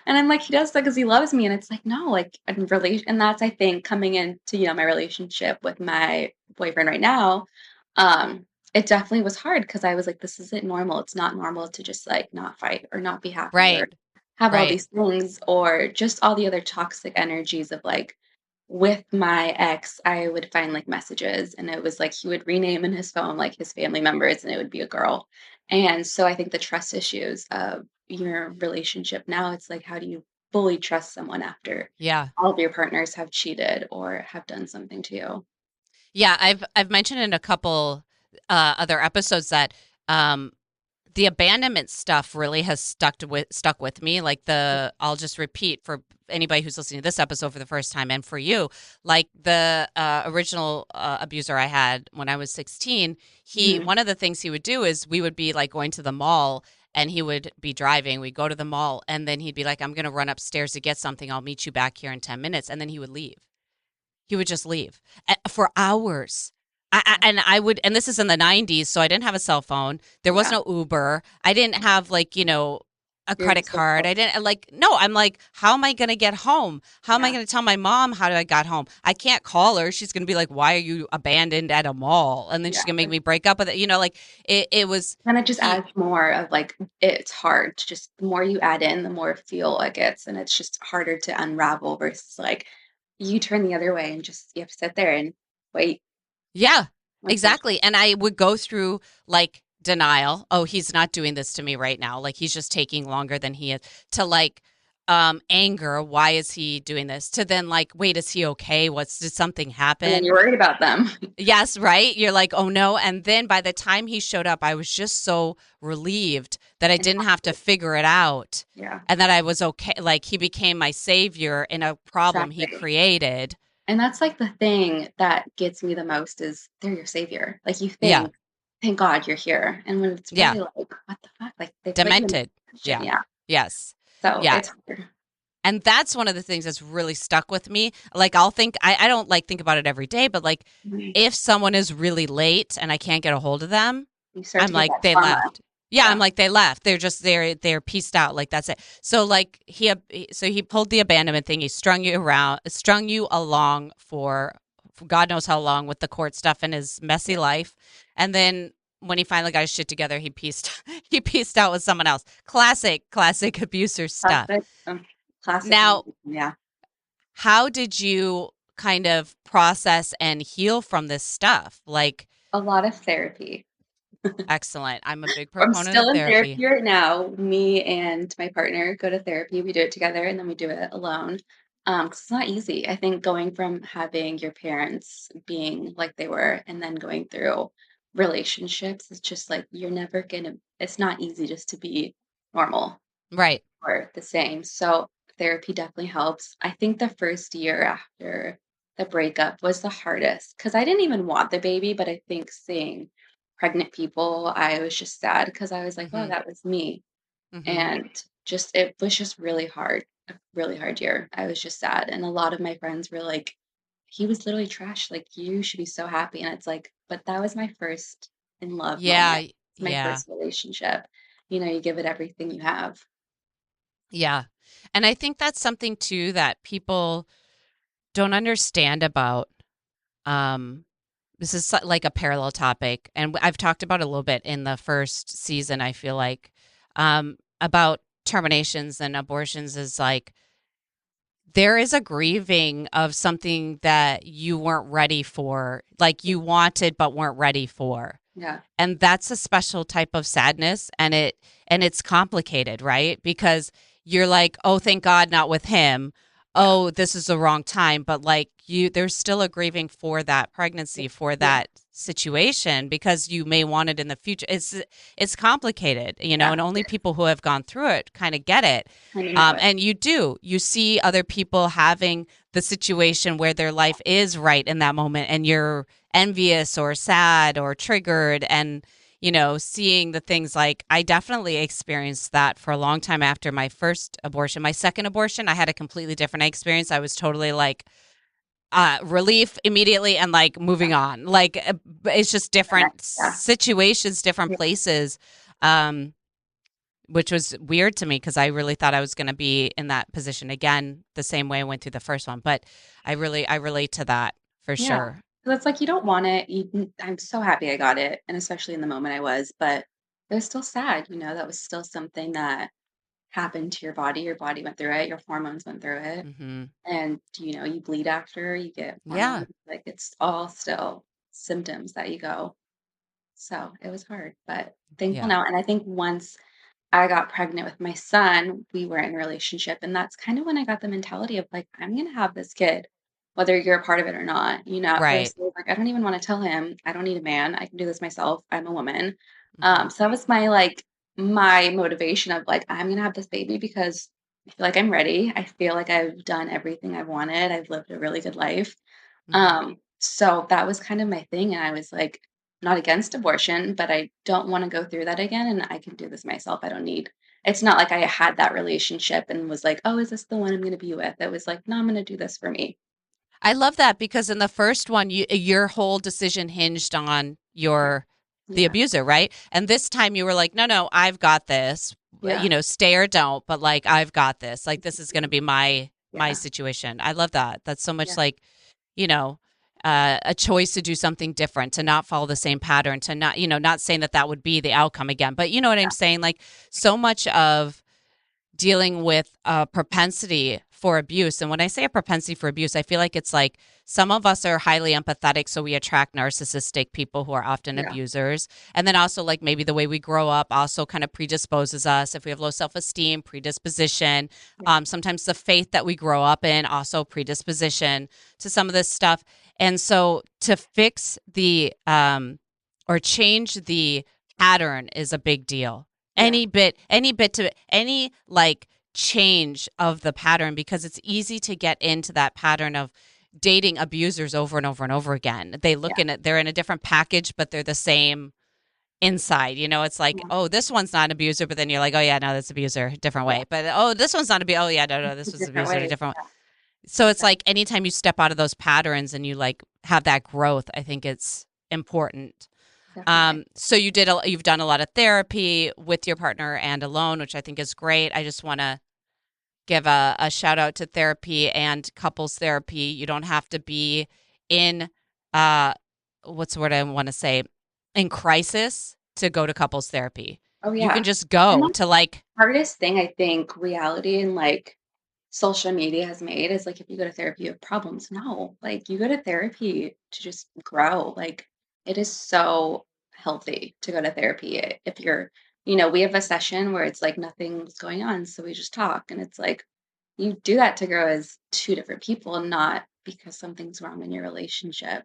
And I'm like, he does that because he loves me. And it's like, no, like and that's I think coming into, my relationship with my boyfriend right now, it definitely was hard because I was like, this isn't normal. It's not normal to just like not fight or not be happy or Right. have all Right. these things or just all the other toxic energies of like with my ex, I would find like messages and it was like he would rename in his phone like his family members and it would be a girl. And so I think the trust issues of your relationship now, it's like how do you fully trust someone after Yeah. all of your partners have cheated or have done something to you? Yeah. I've mentioned in a couple other episodes that um, the abandonment stuff really has stuck with me. Like I'll just repeat for anybody who's listening to this episode for the first time and for you, like the original abuser I had when I was 16. He Mhm. One of the things he would do is we would be like going to the mall. And he would be driving. We'd go to the mall, and then he'd be like, I'm going to run upstairs to get something. I'll meet you back here in 10 minutes. And then he would leave. He would just leave for hours. Yeah. I would, and this is in the 90s, so I didn't have a cell phone. There was Yeah. no Uber. I didn't have like, a You're credit just like, card. oh, I didn't like, no, I'm like, how am I going to get home? How am I yeah. going to tell my mom how I got home? I can't call her. She's going to be like, why are you abandoned at a mall? And then she's Yeah. going to make me break up with it. Like it was, And it just he, adds more of like it's hard to just the more you add in, the more fuel it gets, and it's just harder to unravel versus like you turn the other way and just you have to sit there and wait. yeah, Like there's exactly. And I would go through like denial. Oh, he's not doing this to me right now. Like he's just taking longer than he is to like anger. Why is he doing this? To then like, wait, is he okay? Did something and then happen? you're worried about them. Yes, right. You're like, oh no. And then by the time he showed up, I was just so relieved that I And didn't have to figure it out yeah, and that I was okay. Like he became my savior in a problem he exactly. created. And that's like the thing that gets me the most is they're your savior. Like you Yeah. think, thank God you're here. And when it's Yeah. really like, what the fuck? Like they put you in Demented. a position. Yeah. Yeah. Yes. So Yeah. it's hard. And that's one of the things that's really stuck with me. Like I'll think I don't like think about it every day, but like Mhm. if someone is really late and I can't get a hold of them, You start I'm to get like that they trauma. left. Yeah, I'm Yeah. like they left. They're pieced out. Like that's it. So like he pulled the abandonment thing. He strung you along for God knows how long with the court stuff in his messy Yeah. life, and then when he finally got his shit together, he pieced he pieced out with someone else. Classic abuser stuff. Classic, classic. Now, Yeah, how did you kind of process and heal from this stuff? Like, a lot of therapy. excellent. I'm a big I'm proponent of still in therapy. therapy right now. Me and my partner go to therapy. We do it together and then we do it alone. 'Cause it's not easy. I think going from having your parents being like they were and then going through relationships, it's just like you're never gonna, it's not easy just to be normal Right. or the same. So therapy definitely helps. I think the first year after the breakup was the hardest because I didn't even want the baby, but I think seeing pregnant people, I was just sad because I was like, oh, Mhm. that was me. Mhm. And just it was just really hard, a really hard year. I was just sad. And a lot of my friends were like, he was literally trash. Like, you should be so happy. And it's like, but that was my first in love moment. Yeah, It's my yeah. first relationship. You give it everything you have. Yeah. And I think that's something too that people don't understand about um this is like a parallel topic, and I've talked about it a little bit in the first season, I feel like, about terminations and abortions is like there is a grieving of something that you weren't ready for, like Yeah. you wanted but weren't ready for. Yeah. And that's a special type of sadness, and it's complicated, right? Because you're like, oh, thank God, not with him. Yeah. Oh, this is the wrong time. But like you, there's still a grieving for that pregnancy, for Yeah. that situation, because you may want it in the future. It's complicated, Yeah. and only people who have gone through it kind of get it. And you know it. And you see other people having the situation where their life is right in that moment, and you're envious or sad or triggered, and seeing the things. Like, I definitely experienced that for a long time after my first abortion. My second abortion, I had a completely different experience. I was totally like relief immediately and like moving Yeah. on. Like, it's just different Yeah. situations, different Yeah. places, um which was weird to me because I really thought I was going to be in that position again the same way I went through the first one. But I relate to that for Yeah. sure. 'Cause it's like you don't want it. I'm so happy I got it, and especially in the moment I was, but it was still sad. That was still something that happened to your body. Your body went through it. Your hormones went through it, Hmm. and you bleed after. You get Yeah, hormones. Like it's all still symptoms that you go. So it was hard, but thankful yeah, now. And I think once I got pregnant with my son, we were in a relationship, and that's kind of when I got the mentality of like, I'm gonna have this kid, whether you're a part of it or not. At right. first, I was like, I don't even want to tell him. I don't need a man. I can do this myself. I'm a woman. Hmm. So that was my motivation of like, I'm gonna have this baby because I feel like I'm ready. I feel like I've done everything I wanted. I've lived a really good life. Hmm. So that was kind of my thing, and I was like, not against abortion, but I don't wanna go through that again, and I can do this myself. I don't need it's not like I had that relationship and was like, "Oh, is this the one I'm gonna be with?" It was like, "No, I'm gonna do this for me." I love that because in the first one, your whole decision hinged on Yeah. the Yeah. abuser, right? And this time you were like, no, no, I've got this. Yeah. Stay or don't, but like I've got this. Like, this is going to be my Yeah. situation. I love that. That's so much Yeah. like, you know, a choice to do something different, to not follow the same pattern, to not, not saying that that would be the outcome again, but you know what I'm saying? Like, so much of dealing with a propensity for abuse. And when I say a propensity for abuse, I feel like it's like some of us are highly empathetic, so we attract narcissistic people who are often Yeah. abusers. And then also, like, maybe the way we grow up also kind of predisposes us. If we have low self esteem, predisposition. Yeah. Sometimes the faith that we grow up in also predisposition to some of this stuff. And so to fix or change the pattern is a big deal. Yeah. Any bit to any like change of the pattern, because it's easy to get into that pattern of dating abusers over and over and over again. They Yeah. look in it, they're in a different package, but they're the same inside. It's like, Yeah. oh, this one's not an abuser, but then you're like, oh yeah, no, that's abuser, different Yeah. way. But oh, this one's not abuser. Oh yeah, no, no, this was Different abuser, a ways. different. Yeah. So it's Exactly. like anytime you step out of those patterns and you like have that growth, I think it's important. Definitely. So you've done a lot of therapy with your partner and alone, which I think is great. I just want to give a shout out to therapy and couples therapy. You don't have to be in, uh, what's the word I want to say? in crisis to go to couples therapy. Oh, You can yeah. just And go that's to like, the hardest thing I think reality and, like, social media has made is, like, if you go to therapy, you have problems. No, like, you go to therapy to just grow. Like, it is so healthy to go to therapy. If you're we have a session where it's like nothing's going on, so we just talk, and it's like, you do that to grow as 2 different people, not because something's wrong in your relationship.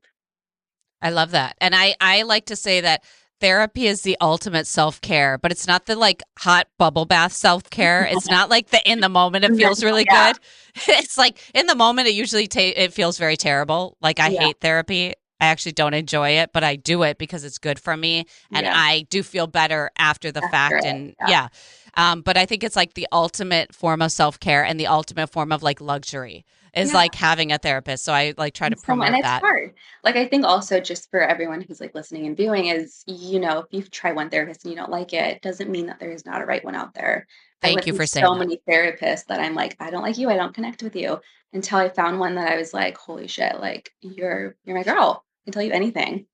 I love that. And I like to say that therapy is the ultimate self-care, but it's not the like hot bubble bath self-care. It's not like the in the moment it And then feels really yeah, good. It's like in the moment it usually it feels very terrible. Like I yeah, hate therapy. I actually don't enjoy it, but I do it because it's good for me and yeah, I do feel better after the after fact it, and yeah. yeah. But I think it's like the ultimate form of self-care and the ultimate form of like luxury is Yeah. like having a therapist. So I like try to And promote it's that. hard. Like, I think also just for everyone who's, like, listening and viewing is, if you try one therapist and you don't like it, doesn't mean that there is not a right one out there. I Thank went you through for saying so that. many therapists that I'm like, "I don't like you, I don't connect with you," until I found one that I was like, "Holy shit, like, you're my girl. I can tell you anything."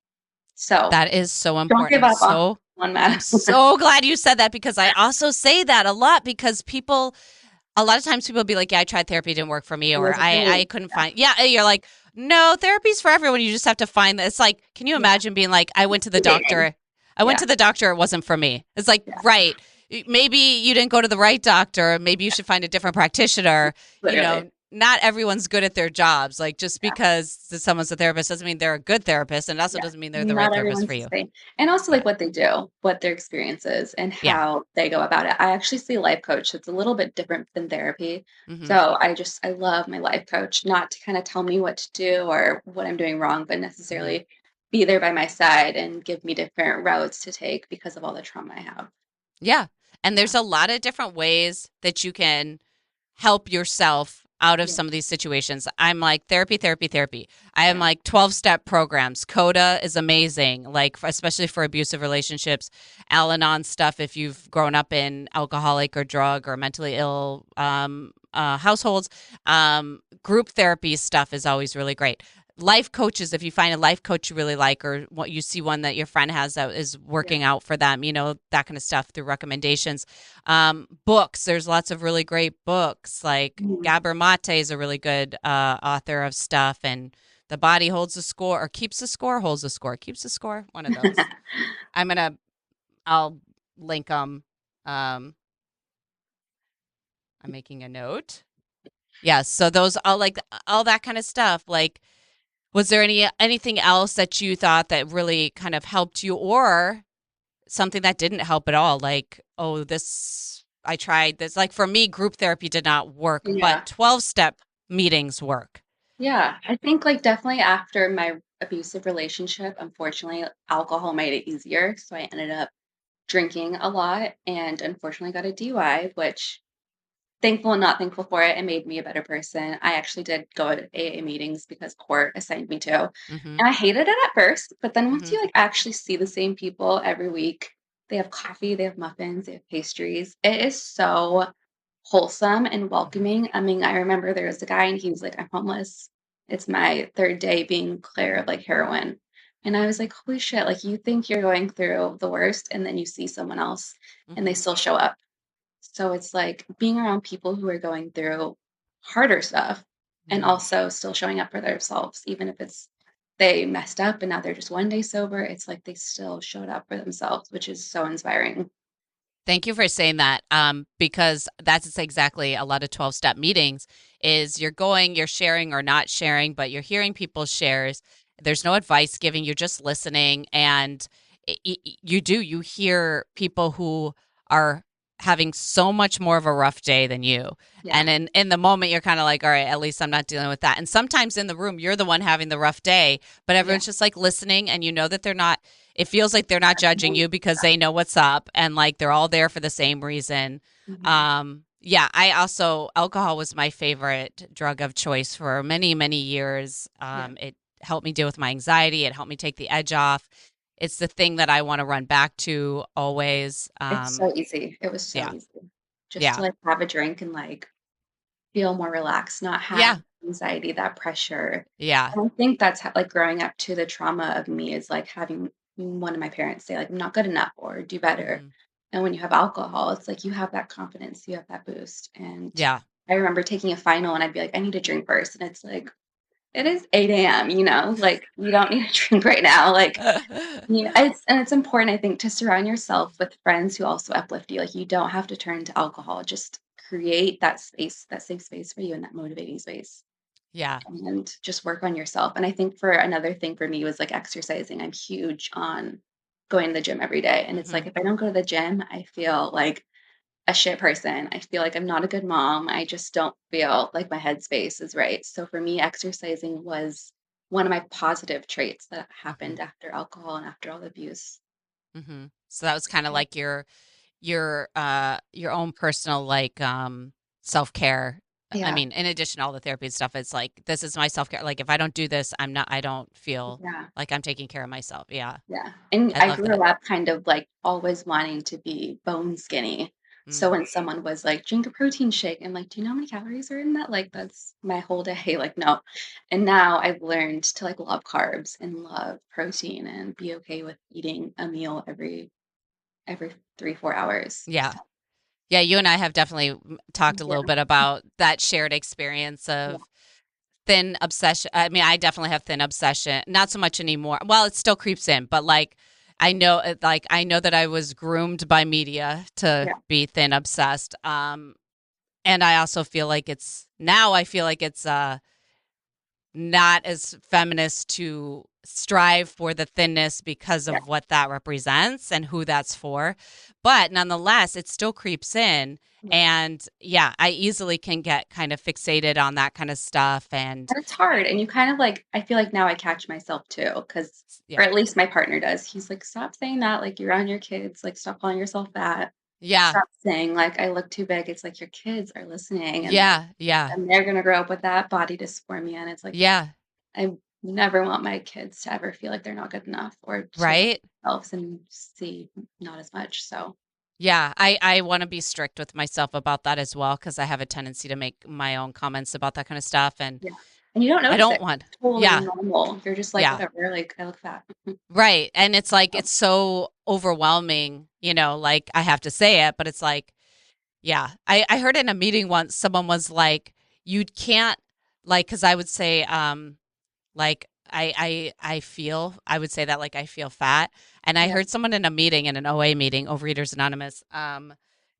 So, That is so don't important. give up on one I'm man. so glad you said that because I also say that a lot because people a lot of times people be like, "Yeah, I tried therapy, it didn't work for me," It or wasn't for I me. couldn't Yeah, find." Yeah, and you're like, "No, therapy's for everyone. You just have to find that." It's like, can you yeah. imagine being like, "I went to the Dating. doctor. I went Yeah, to the doctor, it wasn't for me." It's like, yeah, right. Maybe you didn't go to the right doctor. Maybe you should find a different practitioner. literally. Not everyone's good at their jobs. Like just Yeah. because someone's a therapist doesn't mean they're a good therapist, and also Yeah, doesn't mean they're the right not therapist for everyone's the you. same. And also, Yeah. like, what they do, what their experience is, and Yeah. how they go about it. I actually see a life coach, it's a little bit different than therapy. Mhm. So, I love my life coach, not to kinda tell me what to do or what I'm doing wrong, but Mhm. necessarily be there by my side and give me different routes to take because of all the trauma I have. Yeah. And Yeah. there's a lot of different ways that you can help yourself out of Yeah. some of these situations. I'm like therapy, therapy, therapy. I am Yeah. like 12-step programs. Coda is amazing, like especially for abusive relationships. Al-Anon stuff if you've grown up in alcoholic or drug or mentally ill households. Group therapy stuff is always really great. Life coaches, if you find a life coach you really like, or what you see one that your friend has that is Yeah. working out for them, that kind of stuff through recommendations. Books, there's lots of really great books. Like Mhm. Gabor Mate is a really good author of stuff, and The Body Holds the Score, or Keeps the Score, Holds the Score, Keeps the Score, one of those. I'll link them. Um, I'm making a note. Yes, so those all like all that kind of stuff. Like, was there anything else that you thought that really kind of helped you, or something that didn't help at all? Like, oh, this I tried this. Like for me, group therapy did not work, but Yeah. 12-step meetings work. Yeah, I think, like, definitely after my abusive relationship, unfortunately, alcohol made it easier, so I ended up drinking a lot and unfortunately got a DUI, which thankful and not thankful for it, it made me a better person. I actually did go to AA meetings because court assigned me to, Mhm. and I hated it at first, but then once Mhm. you, like, actually see the same people every week, they have coffee, they have muffins, they have pastries. It is so wholesome and Mhm. welcoming. I mean, I remember there was a guy and he was like, "I'm homeless. It's my 3rd day being clear of, like, heroin." And I was like, "Holy shit, like, you think you're going through the worst, and then you see someone else, and they Mhm. still show up." So it's like being around people who are going through harder stuff and Mhm. also still showing up for themselves, even if it's they messed up and now they're just one day sober, it's like they still showed up for themselves, which is so inspiring. Thank you for saying that, because that's exactly a lot of 12-step meetings is you're sharing or not sharing, but you're hearing people's shares. There's no advice giving, you're just listening. And you hear people who are having so much more of a rough day than you. Yeah. And in the moment, you're kind of like, all right, at least I'm not dealing with that. And sometimes in the room, you're the one having the rough day, but Yeah. everyone's just like listening, and you know that they're not it feels like they're not judging you because they know what's up and like they're all there for the same reason. Mhm. Yeah, I also alcohol was my favorite drug of choice for many, many years. Yeah. It helped me deal with my anxiety. It helped me take the edge off. It's the thing that I want to run back to always. It's so easy. It was so Yeah, easy. Just to, yeah, like, have a drink and, like, feel more relaxed, not have yeah, anxiety, that pressure. yeah. And I think that's ho like, growing up to the trauma of me is, like, having one of my parents say, like, "I'm not good enough," or "Do better." Mhm. And when you have alcohol, it's like you have that confidence, you have that boost. And Yeah. I remember taking a final and I'd be like, "I need a drink first." And it's like, "It is 8 a.m., you know, like, you don't need a drink right now." Like, it's important, I think, to surround yourself with friends who also uplift you. Like, you don't have to turn to alcohol. Just create that space, that safe space for you and that motivating space, Yeah. and just work on yourself. And I think for another thing for me was like exercising. I'm huge on going to the gym every day. And it's like Mhm. if I don't go to the gym, I feel like a shit person. I feel like I'm not a good mom. I just don't feel like my headspace is right. So for me, exercising was one of my positive traits that happened Mhm. after alcohol and after all the abuse. Mhm. So that was kinda Yeah. like your own personal, like, self-care. I Yeah. mean, in addition to all the therapy and stuff, it's like, this is my self-care. Like, if I don't do this, I don't feel Yeah. like I'm taking care of myself. Yeah. Yeah, and I I love grew that. up kind of, like, always wanting to be bone skinny. So Mm. when someone was like, "Drink a protein shake," I'm like, "Do you know how many calories are in that?" Like, that's my whole day, like, no. And now I've learned to, like, love carbs and love protein and be okay with eating a meal every 3, 4 hours. Yeah. So, Yeah, you and I have definitely talked a yeah, little bit about that shared experience yeah, of thin obsession. I mean, I definitely have thin obsession. Not so much anymore. Well, it still creeps in, but like I know that I was groomed by media to yeah, be thin obsessed. And I also feel like I feel like it's not as feminist to strive for the thinness because yeah, of what that represents and who that's for. But nonetheless, it still creeps in. right. And yeah, I easily can get kind of fixated on that kind of stuff. And And it's hard, and you kind of, like, I feel like now I catch myself too, because, or yeah, at least my partner does. He's like, "Stop saying that, like, you're on your kids, like, stop calling yourself fat. yeah, Stop saying, like, I look too big." It's like your kids are listening and, like, yeah, yeah, and they're gonna grow up with that body dysphoria, and it's like, yeah, I never want my kids to ever feel like they're not good enough or to look right. at themselves and see not as much, so, Yeah, I want to be strict with myself about that as well because I have a tendency to make my own comments about that kind of stuff. And yeah. And you don't I notice don't it. want, It's totally yeah, normal. You're just like, yeah. "Whatever, like, I look fat." Right. And it's like, So, it's so overwhelming, like I have to say it, but it's like, yeah. I heard in a meeting once, someone was like, you can't, like, cause I would say, like, I would say that, like, I feel fat. And I yeah. heard someone in a meeting, in an OA meeting, Overeaters Anonymous,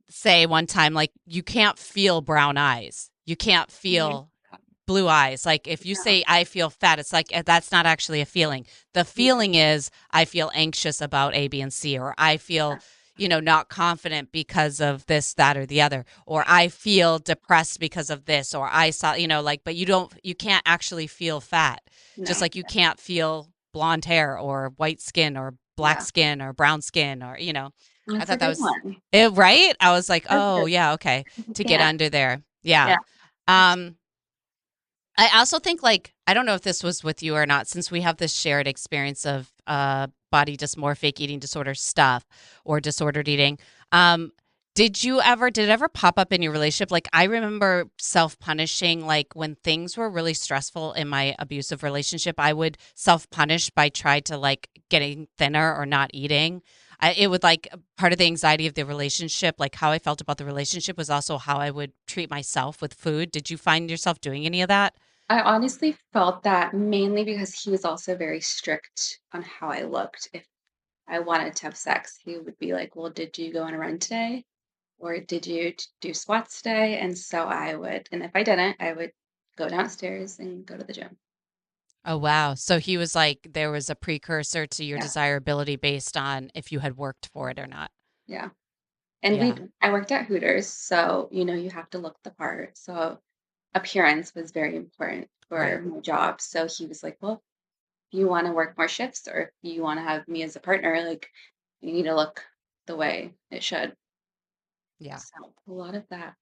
say one time, like, you can't feel brown eyes. You can't Oh my feel god. blue eyes. Like if you Yeah, say I feel fat, it's like that's not actually a feeling. The yeah, feeling is I feel anxious about A, B, and C, or I feel, not confident because of this, that, or the other, or I feel depressed because of this, or I saw, like, but you can't actually feel fat. Just no, like you can't feel blonde hair or white skin or black yeah. skin or brown skin or, I That's a thought that good was one. it, right. I was like, That's oh good. yeah, okay, You to get can't. under there. Yeah. Yeah, abs Um, I also think, like, I don't know if this was with you or not, since we have this shared experience of body dysmorphic eating disorder stuff or disordered eating. Um, did it ever pop up in your relationship? Like, I remember self punishing, like, when things were really stressful in my abusive relationship, I would self punish by try to, like, getting thinner or not eating. It would, like, part of the anxiety of the relationship, like how I felt about the relationship, was also how I would treat myself with food. Did you find yourself doing any of that? I honestly felt that mainly because he was also very strict on how I looked. If I wanted to have sex, he would be like, "Well, did you go on a run today? Or did you do squats today?" And so I would, and if I didn't, I would go downstairs and go to the gym. Oh, wow. So he was like, there was a precursor to your Yeah, desirability based on if you had worked for it or not. yeah. And Yeah. I worked at Hooters, so you have to look the part. So appearance was very important for Right. my job. So he was like, "Well, if you want to work more shifts or if you want to have me as a partner, like you need to look the way it should." Yeah. So a lot of that.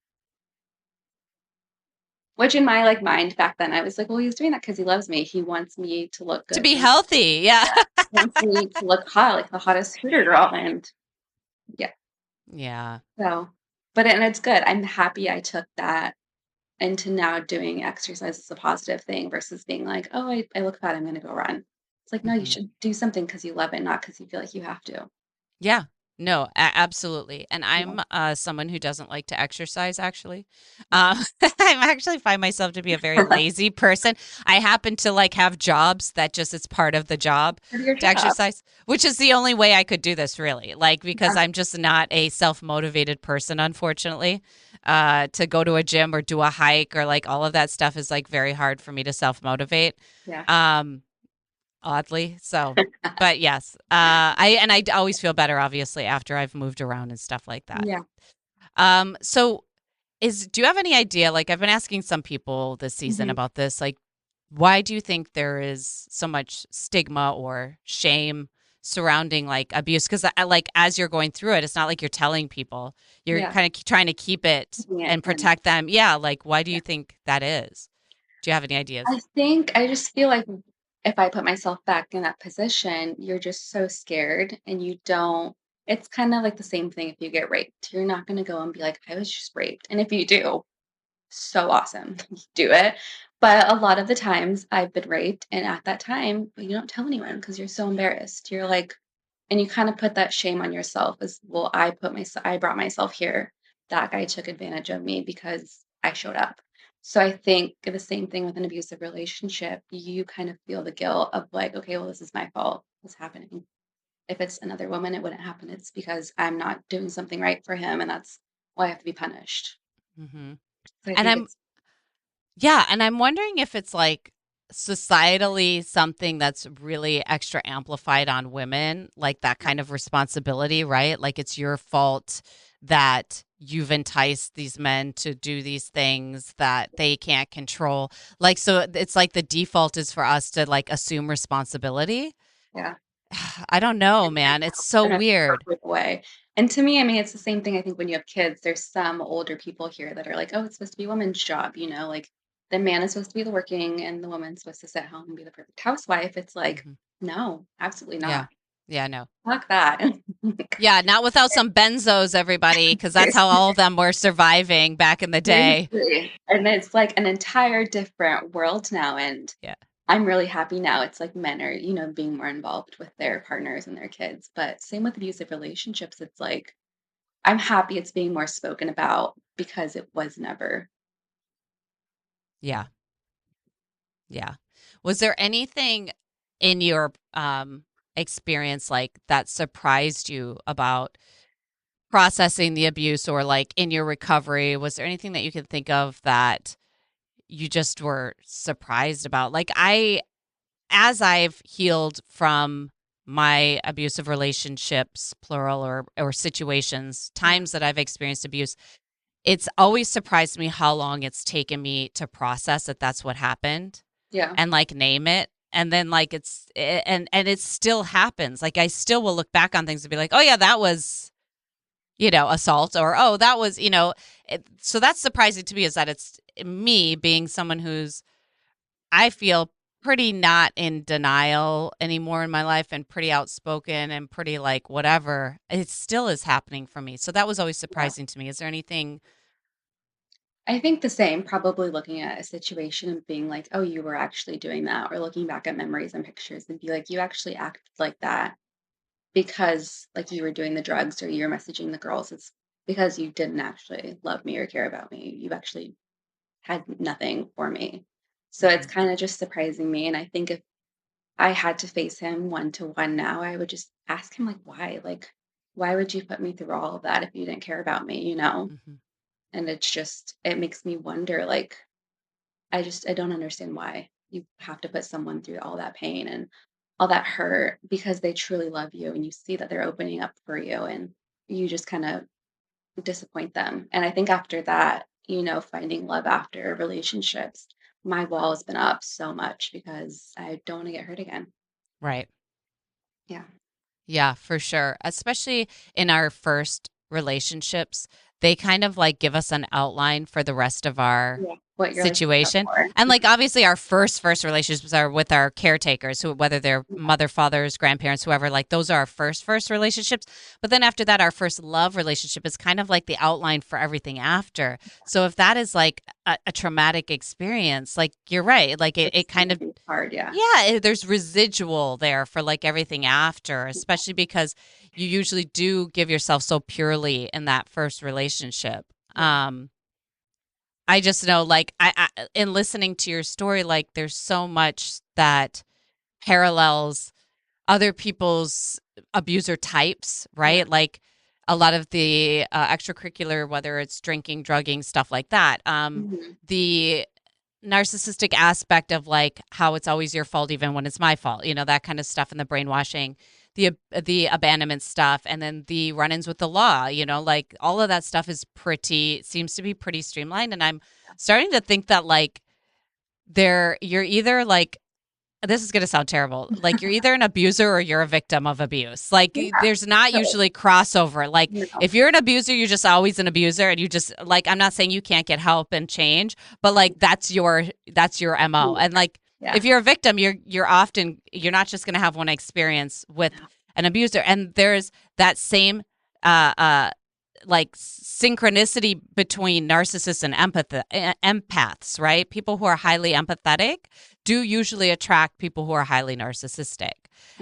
Which in my like mind back then, I was like, "Well, he's doing that because he loves me. He wants me to look To good be for him. healthy. Yeah. Yeah. He wants me to look hot, like the hottest Hooter girl." And yeah, Yeah. so and it's good. I'm happy I took that into now doing exercise as a positive thing versus being like, "Oh, I look fat, I'm gonna go run." It's like, no, you Hmm. should do something because you love it, not because you feel like you have to. Yeah. No, absolutely. And Yeah. I'm someone who doesn't like to exercise, actually. I actually find myself to be a very lazy person. I happen to like have jobs that just it's part of the job Part of your to job. exercise, which is the only way I could do this, really. Like, because Yeah. I'm just not a self motivated person, unfortunately. To go to a gym or do a hike or like all of that stuff is like very hard for me to self motivate. Yeah. Um, Oddly. So, but yes, I always feel better, obviously, after I've moved around and stuff like that. Yeah. So do you have any idea? Like, I've been asking some people this season Mhm. about this. Like, why do you think there is so much stigma or shame surrounding like abuse? Because I like as you're going through it, it's not like you're telling people. You're Yeah. kind of trying to keep it Keeping it and in. protect them. Yeah. Like, why do Yeah. you think that is? Do you have any ideas? I think I just feel like if I put myself back in that position, you're just so scared and you don't it's kind of like the same thing if you get raped. You're not going to go and be like, I was just raped. And if you do, so awesome. Do it. But a lot of the times I've been raped, and at that time, you don't tell anyone because you're so embarrassed. You're like, and you kind of put that shame on yourself as well. I brought myself here. That guy took advantage of me because I showed up. So I think the same thing with an abusive relationship. You kind of feel the guilt of like, okay, well, this is my fault. What's happening? If it's another woman, it wouldn't happen. It's because I'm not doing something right for him, and that's why I have to be punished. Hmm. So I And think I'm it's Yeah, and I'm wondering if it's like societally something that's really extra amplified on women, like that kind of responsibility, right? Like it's your fault that you've enticed these men to do these things that they can't control. Like, so it's like the default is for us to like assume responsibility. yeah. I don't know, In a man. It's so in an weird. appropriate way. And to me, I mean, it's the same thing I think when you have kids, there's some older people here that are like, "Oh, it's supposed to be a woman's job," like, the man is supposed to be the working and the woman's supposed to sit home and be the perfect housewife. It's like, Hmm. no, absolutely Yeah. not. Yeah, no. Fuck that. Yeah, not without some benzos, everybody, because that's how all of them were surviving back in the day. Seriously. And it's like an entire different world now, and Yeah. I'm really happy now. It's like men are, being more involved with their partners and their kids. But same with abusive relationships. It's like I'm happy it's being more spoken about because it was never. Yeah. Yeah. Was there anything in your experience like that surprised you about processing the abuse or like in your recovery? Was there anything that you could think of that you just were surprised about? Like as I've healed from my abusive relationships, plural or situations, Yeah. times that I've experienced abuse, it's always surprised me how long it's taken me to process that that's what happened Yeah. and like name it. And then like and it still happens. Like I still will look back on things and be like, "Oh yeah, that was, assault," or "Oh, that was, so that's surprising to me is that it's me being someone who's I feel pretty not in denial anymore in my life and pretty outspoken and pretty like whatever. It still is happening for me. So that was always Yeah. surprising to me. Is there anything? I think the same, probably looking at a situation and being like, oh, you were actually doing that, or looking back at memories and pictures and be like, you actually acted like that because like you were doing the drugs or you were messaging the girls. It's because you didn't actually love me or care about me. You actually had nothing for me. So it's Mhm. kind of just surprising me. And I think if I had to face him one to one now, I would just ask him like, why? Like, why would you put me through all of that if you didn't care about me? Mhm. And it makes me wonder, like, I don't understand why you have to put someone through all that pain and all that hurt because they truly love you and you see that they're opening up for you and you just kind of disappoint them. And I think after that, finding love after relationships, my wall has been up so much because I don't want to get hurt again. Right. Yeah. Yeah, for sure. Especially in our first relationships, they kind of like give us an outline for the rest of our Yeah. what you're like looking situation. for. And like obviously our first relationships are with our caretakers, who whether they're mother, fathers, grandparents, whoever, like those are our first relationships. But then after that, our first love relationship is kind of like the outline for everything after. So if that is like a traumatic experience, like you're right, like it It's kind gonna of, be hard, yeah. yeah, there's residual there for like everything after, especially because you usually do give yourself so purely in that first relationship. Yeah. I just know, like, in listening to your story, like, there's so much that parallels other people's abuser types, Yeah. right? Like, a lot of the extracurricular, whether it's drinking, drugging, stuff like that. Mhm. The narcissistic aspect of like how it's always your fault even when it's my fault, that kind of stuff, and the brainwashing, the abandonment stuff, and then the run-ins with the law, like all of that stuff is pretty seems to be pretty streamlined. And I'm starting to think that like you're either like, this is going to sound terrible, like you're either an abuser or you're a victim of abuse. Like Yeah, there's not totally. usually crossover. Like No. if you're an abuser, you're just always an abuser, and you just like, I'm not saying you can't get help and change, but like that's your MO. And like Yeah. if you're a victim, you're not just going to have one experience with No. an abuser. And there's that same uh uh like synchronicity between narcissists and empaths, right? People who are highly empathetic do usually attract people who are highly narcissistic.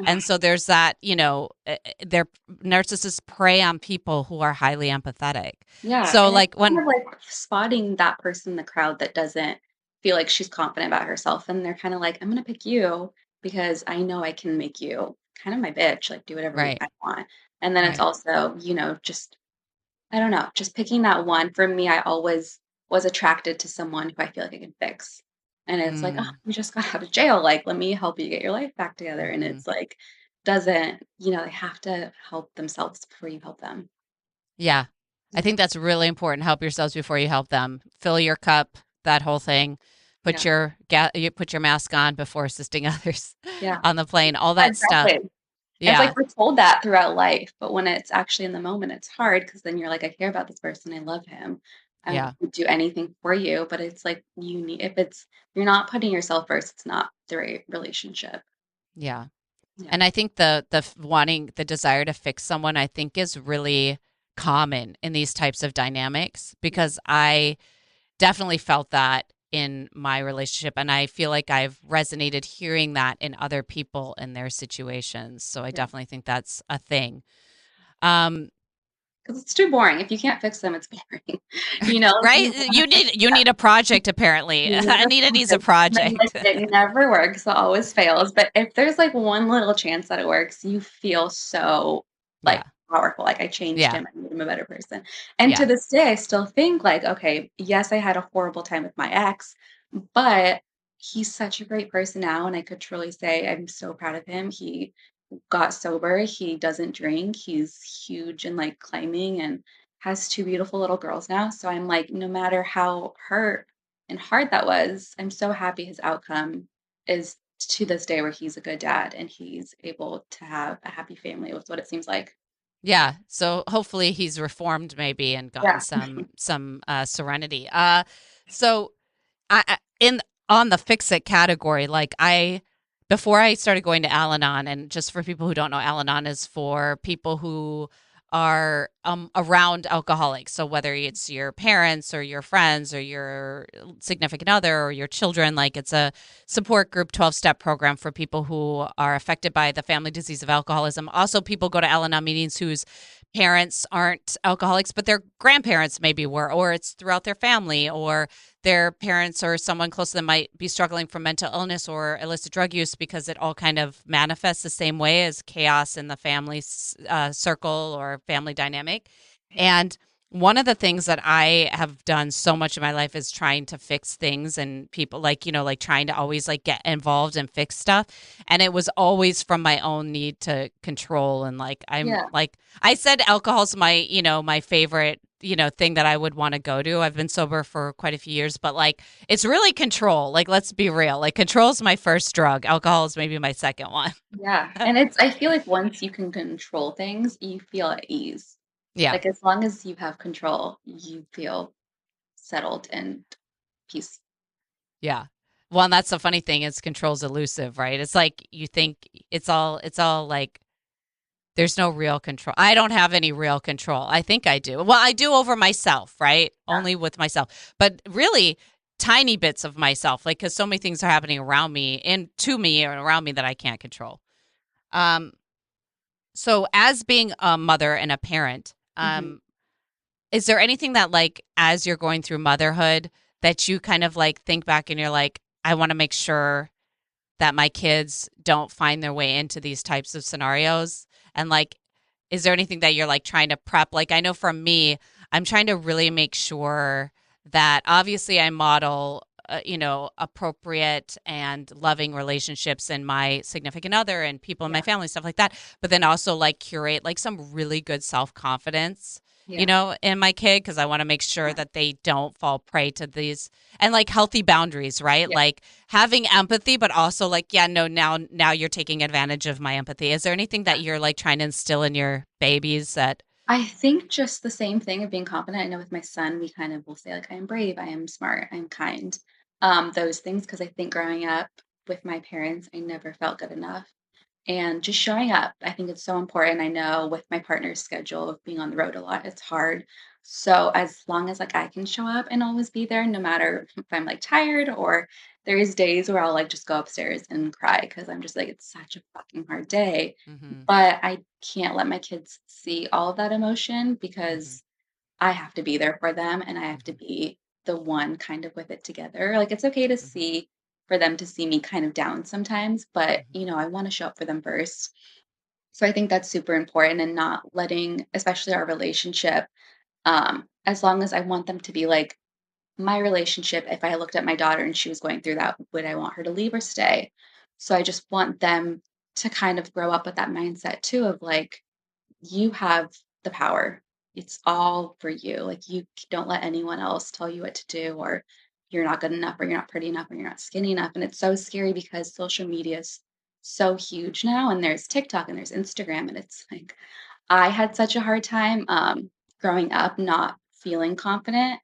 And so there's that, their narcissists prey on people who are highly empathetic. Yeah, So and it's like when kind of like spotting that person in the crowd that doesn't feel like she's confident about herself, and they're kinda like, "I'm gonna pick you because I know I can make you kind of my bitch, like, do whatever right, I want." And then it's right. also, just I don't know, just picking that one. For me, I always was attracted to someone who I feel like I can fix. And it's like, "Oh, Mm, you just got out of jail, like, let me help you get your life back together." And hmm. it's like, doesn't they have to help themselves before you help them. Yeah. I Yeah. think that's really important. Help yourselves before you help them. Fill your cup, that whole thing. Yeah. You put your mask on before assisting others Yeah. on the plane, all Yeah, that stuff. exactly. And it's like Yeah. we're told that throughout life, but when it's actually in the moment, it's hard because then you're like, "I care about this person, I love him. I Yeah. would do anything for you." But it's like you need if it's you're not putting yourself first, it's not the right relationship. Yeah. Yeah. And I think wanting the desire to fix someone, I think, is really common in these types of dynamics, Yeah. because I definitely felt that in my relationship, and I feel like I've resonated hearing that in other people in their situations. So I Yeah. definitely think that's a thing. Um 'Cause it's too boring. If you can't fix them, it's boring. If right? you wanna fix You need a project apparently. you need a Anita needs a project, and then, like, project. it never works, it always fails, but if there's, like, one little chance that it works, you feel so, Yeah. like, powerful, like, I changed Yeah. him, I made him a better person, and to Yeah. this day, I still think, like, "Okay, yes, I had a horrible time with my ex, but he's such a great person now," and I could truly say I'm so proud of him. He got sober, he doesn't drink, he's huge in, like, climbing and has 2 beautiful little girls now, so I'm like, no matter how hurt and hard that was, I'm so happy his outcome is to this day where he's a good dad and he's able to have a happy family with what it seems like. Yeah. So hopefully he's reformed maybe and gotten Yeah. some serenity. So in on the fix it category, like I before I started going to Al-Anon, and just for people who don't know, Al-Anon is for people who are around alcoholics. So whether it's your parents or your friends or your significant other or your children, like it's a support group 12-step program for people who are affected by the family disease of alcoholism. Also, people go to Al-Anon meetings whose parents aren't alcoholics, but their grandparents maybe were, or it's throughout their family, or their parents or someone close to them might be struggling from mental illness or illicit drug use, because it all kind of manifests the same way as chaos in the family circle or family dynamic. And one of the things that I have done so much in my life is trying to fix things and people, like, like trying to always like get involved and fix stuff. And it was always from my own need to control. And like, I'm Yeah. like, I said alcohol's my favorite, thing that I would want to go to. I've been sober for quite a few years, but like, it's really control. Like, let's be real. Like, control is my first drug. Alcohol is maybe my second one. Yeah, and I feel like once you can control things, you feel at ease. Yeah. Like, as long as you have control, you feel settled and peace. Yeah. Well, and that's the funny thing is control's elusive, right? It's like you think it's all like there's no real control. I don't have any real control. I think I do. Well, I do over myself, right? Only with myself. But really tiny bits of myself, like cuz so many things are happening around me and to me and around me that I can't control. Um so as being a mother and a parent, Hmm. is there anything that like as you're going through motherhood that you kind of like think back and you're like I want to make sure that my kids don't find their way into these types of scenarios? And like, is there anything that you're like trying to prep? Like, I know for me, I'm trying to really make sure that obviously I model, appropriate and loving relationships in my significant other and people in my Yeah. family, stuff like that. But then also like curate like some really good self confidence, Yeah. in my kid because I want to make sure Yeah. that they don't fall prey to these and like healthy boundaries, right? Yeah. Like having empathy, but also like, yeah, no, now you're taking advantage of my empathy. Is there anything that you're like trying to instill in your babies that I think just the same thing of being confident. I know with my son, we kind of will say like, "I am brave, I am smart, I am kind." Those things because I think growing up with my parents, I never felt good enough. And just showing up, I think it's so important. I know with my partner's schedule of being on the road a lot, it's hard. So as long as like I can show up and always be there, no matter if I'm like tired or there is days where I'll like just go upstairs and cry because I'm just like it's such a fucking hard day. mhm, But I can't let my kids see all of that emotion mhm, because I have to be there for them and I have to mhm, be the one kind of with it together. Like it's okay to mhm, see for them to see me kind of down sometimes, but mhm, I want to show up for them first. So I think that's super important and not letting, especially our relationship, as long as I want them to be like my relationship, if I looked at my daughter and she was going through that, would I want her to leave or stay? So I just want them to kind of grow up with that mindset too of like, you have the power. It's all for you. Like don't let anyone else tell you what to do or you're not good enough or you're not pretty enough or you're not skinny enough. And it's so scary because social media is so huge now and there's TikTok and there's Instagram and it's like I had such a hard time growing up not feeling confident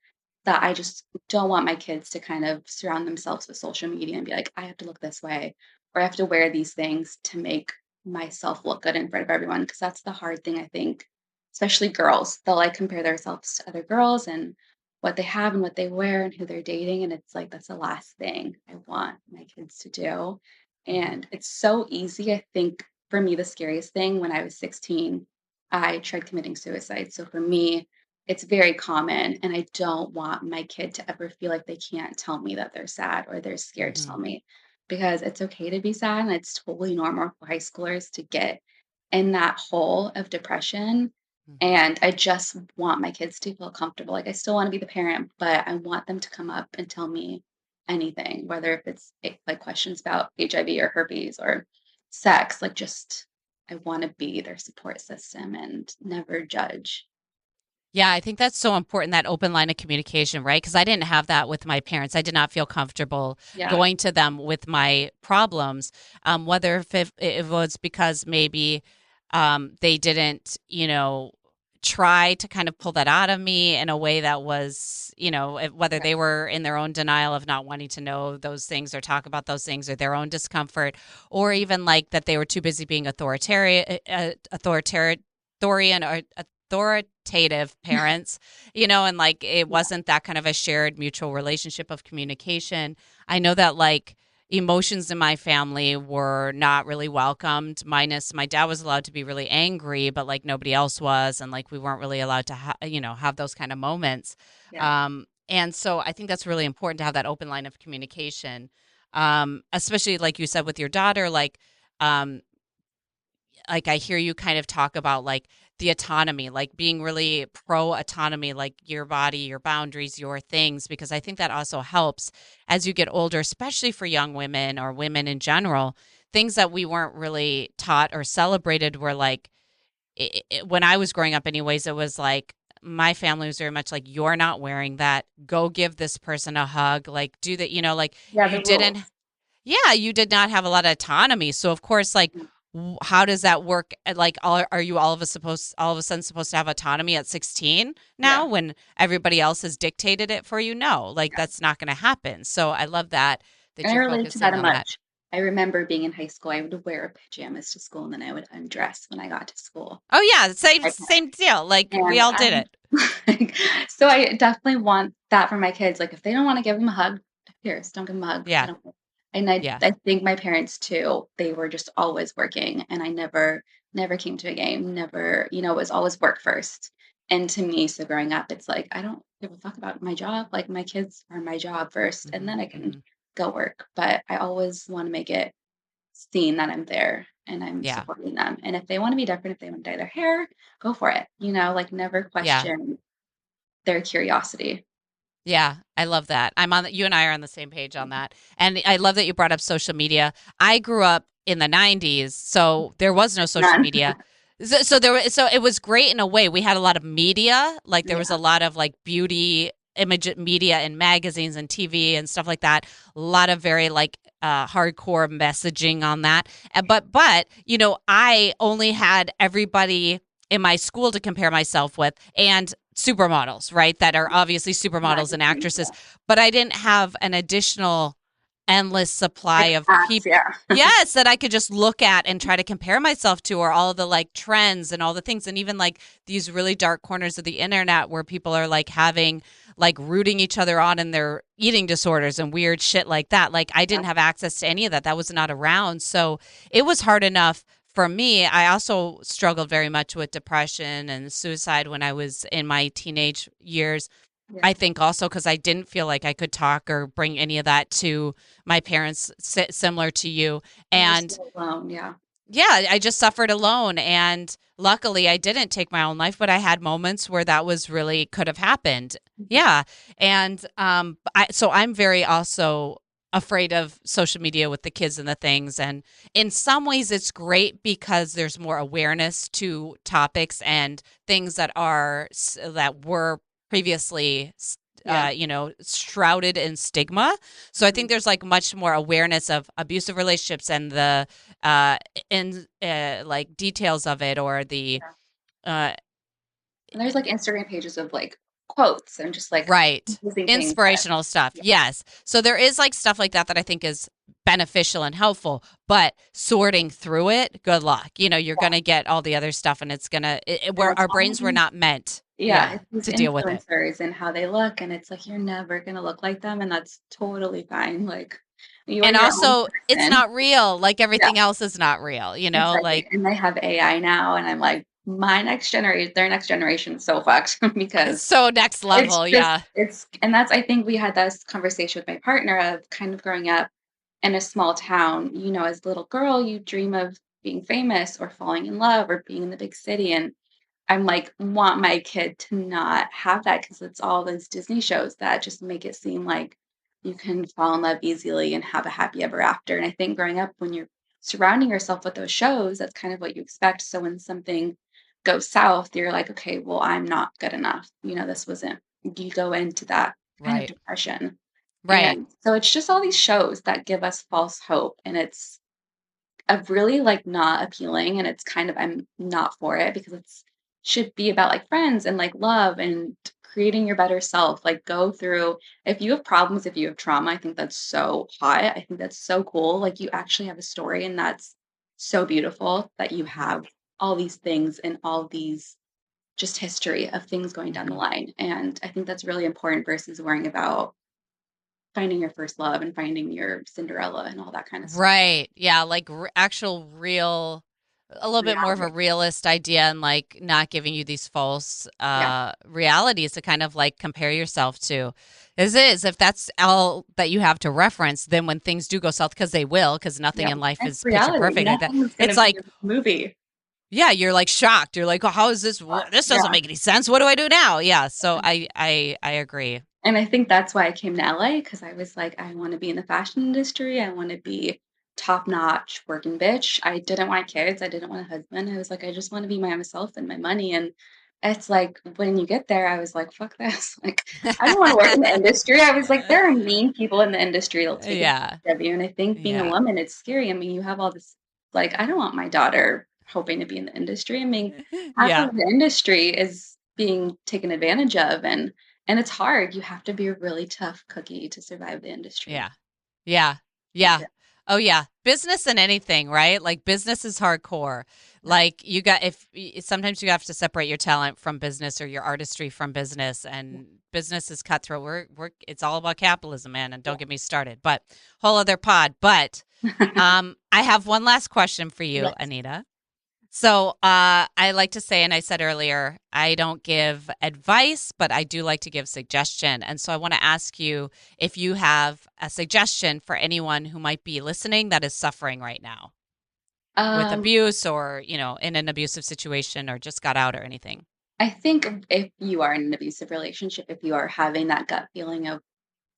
that I just don't want my kids to kind of surround themselves with social media and be like, I have to look this way or I have to wear these things to make myself look good in front of everyone. Cause that's the hard thing, I think, especially girls. They'll like compare themselves to other girls and what they have and what they wear and who they're dating. And it's like, that's the last thing I want my kids to do. mhm, And it's so easy. I think for me, the scariest thing when I was 16, I tried committing suicide. So for me, it's very common. And I don't want my kid to ever feel like they can't tell me that they're sad or they're scared to tell mhm, me because it's okay to be sad and it's totally normal for high schoolers to get in that hole of depression. mhm, And I just want my kids to feel comfortable. Like I still want to be the parent, but I want them to come up and tell me anything, whether if it's like questions about HIV or herpes or sex, like just I want to be their support system and never judge. Yeah, I think that's so important, that open line of communication, right? Because I didn't have that with my parents. I did not feel comfortable Yeah. going to them with my problems, whether if it was because maybe they didn't, try to kind of pull that out of me in a way that was, whether Right. they were in their own denial of not wanting to know those things or talk about those things or their own discomfort, or even like that they were too busy being authoritarian or authoritative parents, and like it Yeah. wasn't that kind of a shared mutual relationship of communication. I know that like emotions in my family were not really welcomed, minus my dad was allowed to be really angry, but like nobody else was. And like we weren't really allowed to, have those kind of moments. Yeah. And so I think that's really important to have that open line of communication, especially like you said with your daughter, um, like I hear you kind of talk about like the autonomy, like being really pro autonomy, like your body, your boundaries, your things, because I think that also helps as you get older, especially for young women or women in general. Things that we weren't really taught or celebrated were like, when I was growing up, anyways, it was like, my family was very much like, you're not wearing that. Go give this person a hug. Like, do that, like Yeah. you The didn't, rules. yeah, you did not have a lot of autonomy. So, of course, like, Mm. how does that work? Like, are you all of a sudden supposed to have autonomy at 16 now Yeah. when everybody else has dictated it for you? No, like Yeah. that's not going to happen. So I love that And I you're relate to that focusing a on that. much. I remember being in high school, I would wear pajamas to school and then I would undress when I got to school. Oh yeah, same My same deal. Like we And all did I'm it. like, so I definitely want that for my kids. Like, if they don't want to give them a hug, here, don't give them a hug. I Yeah, don't care. And I, yeah. I think my parents too, they were just always working and I never came to a game, never, it was always work first. And to me, so growing up, it's like, I don't give a fuck about my job. Like, my kids are my job first and Hmm. then I can Hmm. go work. But I always want to make it seen that I'm there and I'm Yeah, supporting them. And if they want to be different, if they want to dye their hair, go for it. Like, never yeah. question their curiosity. Yeah, I love that. You and I are on the same page on that. And I love that you brought up social media. I grew up in the 90s, so there was no social None. media. So it was great in a way. We had a lot of media, like there was Yeah. a lot of like beauty image media and magazines and TV and stuff like that. A lot of very like hardcore messaging on that. But, I only had everybody in my school to compare myself with and supermodels, right? That are obviously supermodels and Magazines, actresses, yeah. but I didn't have an additional endless supply Like of apps, people. yeah. Yes, that I could just look at and try to compare myself to, or all the like trends and all the things, and even like these really dark corners of the internet where people are like having like rooting each other on in their eating disorders and weird shit like that. Like I Yeah. didn't have access to any of that. That was not around. So it was hard enough for me. I also struggled very much with depression and suicide when I was in my teenage years. Yeah. I think also because I didn't feel like I could talk or bring any of that to my parents, similar to you. You were And so alone, yeah. yeah, I just suffered alone. And luckily, I didn't take my own life, but I had moments where that was really could have happened. Mhm. Yeah. And so I'm very also afraid of social media with the kids and the things. And in some ways, it's great because there's more awareness to topics and things that were previously. Yeah. Shrouded in stigma. So I think Mhm. there's like much more awareness of abusive relationships and the uh, in like details of it or the Yeah. uh, And there's like Instagram pages of like quotes and just like right using things that, inspirational stuff. yeah. Yes, so there is like stuff like that that I think is beneficial and helpful. But sorting through it, good luck. You're Yeah. gonna get all the other stuff, and it's gonna And where it's our all brains were these, not meant. yeah, Yeah, it's these to deal with it. influencers and how they look, and it's like you're never gonna look like them, and that's totally fine. Like, you are And your own also, it's person. not real. Like Yeah. everything else is not real. Exactly, Like and they have AI now, and I'm like, their next generation is so fucked because so next it's level. just Yeah. and that's I think we had this conversation with my partner of kind of growing up in a small town. As a little girl, you dream of being famous or falling in love or being in the big city, and I'm like, want my kid to not have that because it's all those Disney shows that just make it seem like you can fall in love easily and have a happy ever after. And I think growing up, when you're surrounding yourself with those shows, that's kind of what you expect. So when something goes south, you're like, okay, well, I'm not good enough. This wasn't, you go into that kind of Right. depression. Right. And so it's just all these shows that give us false hope. And it's of really, like, not appealing, and it's kind of I'm not for it because it's should be about, like, friends and, like, love and creating your better self, like, go through if you have problems, if you have trauma, I think that's so hot, I think that's so cool, like, you actually have a story, and that's so beautiful that you Hmm. have all these things and all these just history of things going down the Hmm. line, and I think that's really important versus worrying about finding your first love and finding your Cinderella and all that kind of stuff. Right. Yeah, like actual real a little bit more of a Reality. realist idea and like not giving you these false Yeah. realities to kind of like compare yourself to. As is, if that's all that you have to reference, then when things do go south, because they will, because nothing Yep, in life it's is picture reality. perfect like that. Nothing's gonna It's be like, a movie. yeah, you're like shocked. You're like, oh, how is this? This doesn't Yeah, make any sense. What do I do now? Yeah. So I agree. and I think that's why I came to LA because I was like, "I wanna be in the fashion industry, I wanna be top-notch working bitch." I didn't want kids, I didn't want a husband, I was like, "I just wanna be my own self and my money," and it's like, when you get there, I was like, "Fuck this," like, I don't wanna work in the industry, I was like, "There are mean people in the industry that'll take advantage Yeah. of you," and I think being a Yeah. woman, it's scary, I mean, you have all this like, I don't want my daughter hoping to be in the industry. I mean, half Yeah. of the industry is being taken advantage of, and it's hard. You have to be a really tough cookie to survive the industry. Yeah. Yeah. Yeah. Oh yeah. Business and anything, right? Like business is hardcore. Yeah. Like sometimes you have to separate your talent from business or your artistry from business, and business is cutthroat. It's all about capitalism, man, and Yeah. don't get me started. But whole other pod. But I have one last question for you, Yes. Anita. So I like to say, and I said earlier, I don't give advice, but I do like to give suggestion. And so I want to ask you if you have a suggestion for anyone who might be listening that is suffering right now with Um, abuse or, in an abusive situation or just got out or anything. I think if you are in an abusive relationship, if you are having that gut feeling of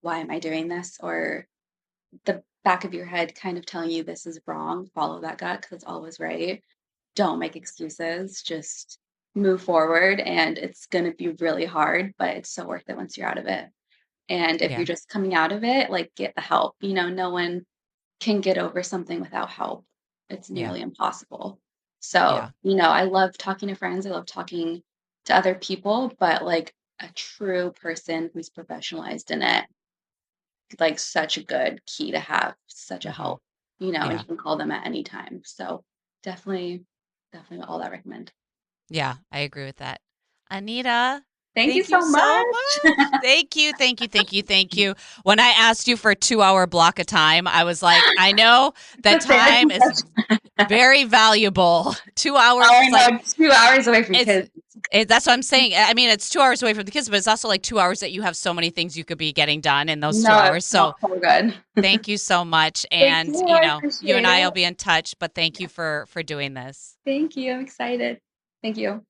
why am I doing this, or the back of your head kind of telling you this is wrong, follow that gut because it's always right. Don't make excuses. Just move forward, and it's going to be really hard, but it's so worth it once you're out of it. And if you're Yeah. just coming out of it, like get the help. No one can get over something without help. It's Yeah. nearly impossible. So, Yeah. I love talking to friends. I love talking to other people, but like a true person who's professionalized in it, like such a good key to have, such a Hmm. help, and Yeah. you can call them at any time. So definitely, definitely all that recommend. Yeah. I agree with that. Anita, Thank you thank you so so much. much. Thank you. Thank you. Thank you. Thank you. When I asked you for a 2 hour block of time, I was like, I know that The therapy time is session. very valuable. 2 hours Oh, I is like, know, 2 hours away from it's, kids. that's what I'm saying. I mean, it's 2 hours away from the kids, but it's also like 2 hours that you have so many things you could be getting done in those two No, hours. no, So so good. thank you so much. Thank And, you. I you and appreciate I will it. be in touch, but thank you Yeah. for doing this. Thank you. I'm excited. Thank you.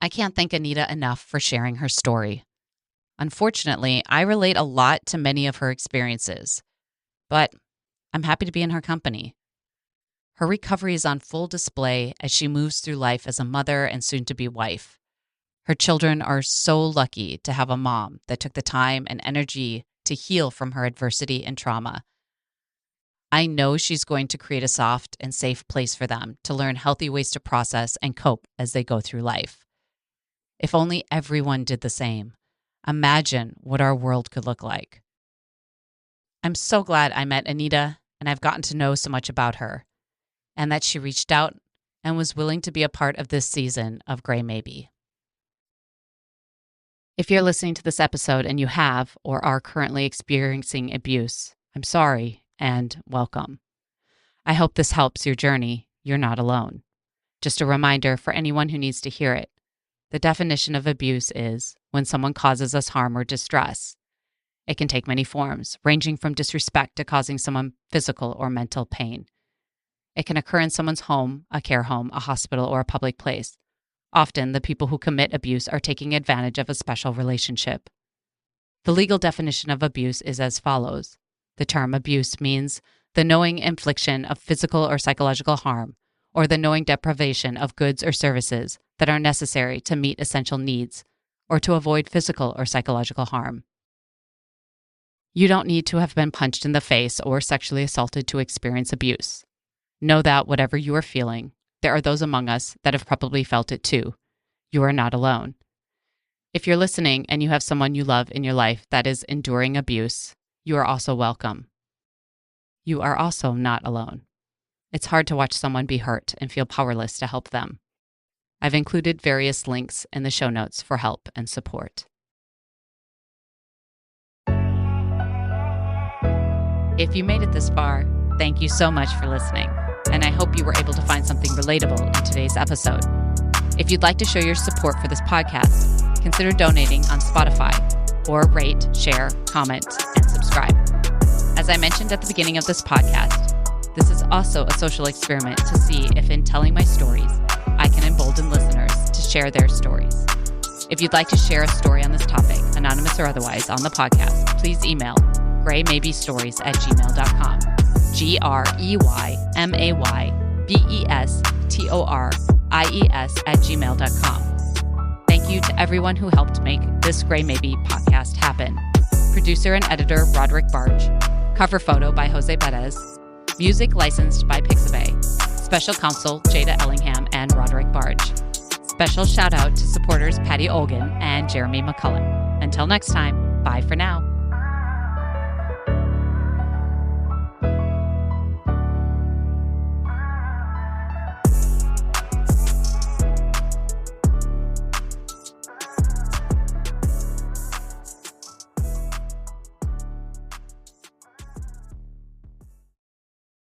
I can't thank Anita enough for sharing her story. Unfortunately, I relate a lot to many of her experiences, but I'm happy to be in her company. Her recovery is on full display as she moves through life as a mother and soon to be wife. Her children are so lucky to have a mom that took the time and energy to heal from her adversity and trauma. I know she's going to create a soft and safe place for them to learn healthy ways to process and cope as they go through life. If only everyone did the same. Imagine what our world could look like. I'm so glad I met Anita and I've gotten to know so much about her, and that she reached out and was willing to be a part of this season of Gray Maybe. If you're listening to this episode and you have or are currently experiencing abuse, I'm sorry and welcome. I hope this helps your journey. You're not alone. Just a reminder for anyone who needs to hear it. The definition of abuse is when someone causes us harm or distress. It can take many forms, ranging from disrespect to causing someone physical or mental pain. It can occur in someone's home, a care home, a hospital, or a public place. Often, the people who commit abuse are taking advantage of a special relationship. The legal definition of abuse is as follows. The term abuse means the knowing infliction of physical or psychological harm, or the knowing deprivation of goods or services that are necessary to meet essential needs, or to avoid physical or psychological harm. You don't need to have been punched in the face or sexually assaulted to experience abuse. Know that whatever you are feeling, there are those among us that have probably felt it too. You are not alone. If you're listening and you have someone you love in your life that is enduring abuse, you are also welcome. You are also not alone. It's hard to watch someone be hurt and feel powerless to help them. I've included various links in the show notes for help and support. If you made it this far, thank you so much for listening, and I hope you were able to find something relatable in today's episode. If you'd like to show your support for this podcast, consider donating on Spotify, or rate, share, comment, and subscribe. As I mentioned at the beginning of this podcast, this is also a social experiment to see if in telling my stories, I can embolden listeners to share their stories. If you'd like to share a story on this topic, anonymous or otherwise, on the podcast, please email graymaybestories@gmail.com. GREYMAYBESTORIES@gmail.com. Thank you to everyone who helped make this Gray Maybe podcast happen. Producer and editor Roderick Barge. Cover photo by Jose Perez. Music licensed by Pixabay. Special counsel Jada Ellingham and Roderick Barge. Special shout out to supporters Patty Olgan and Jeremy McCullen. Until next time, bye for now.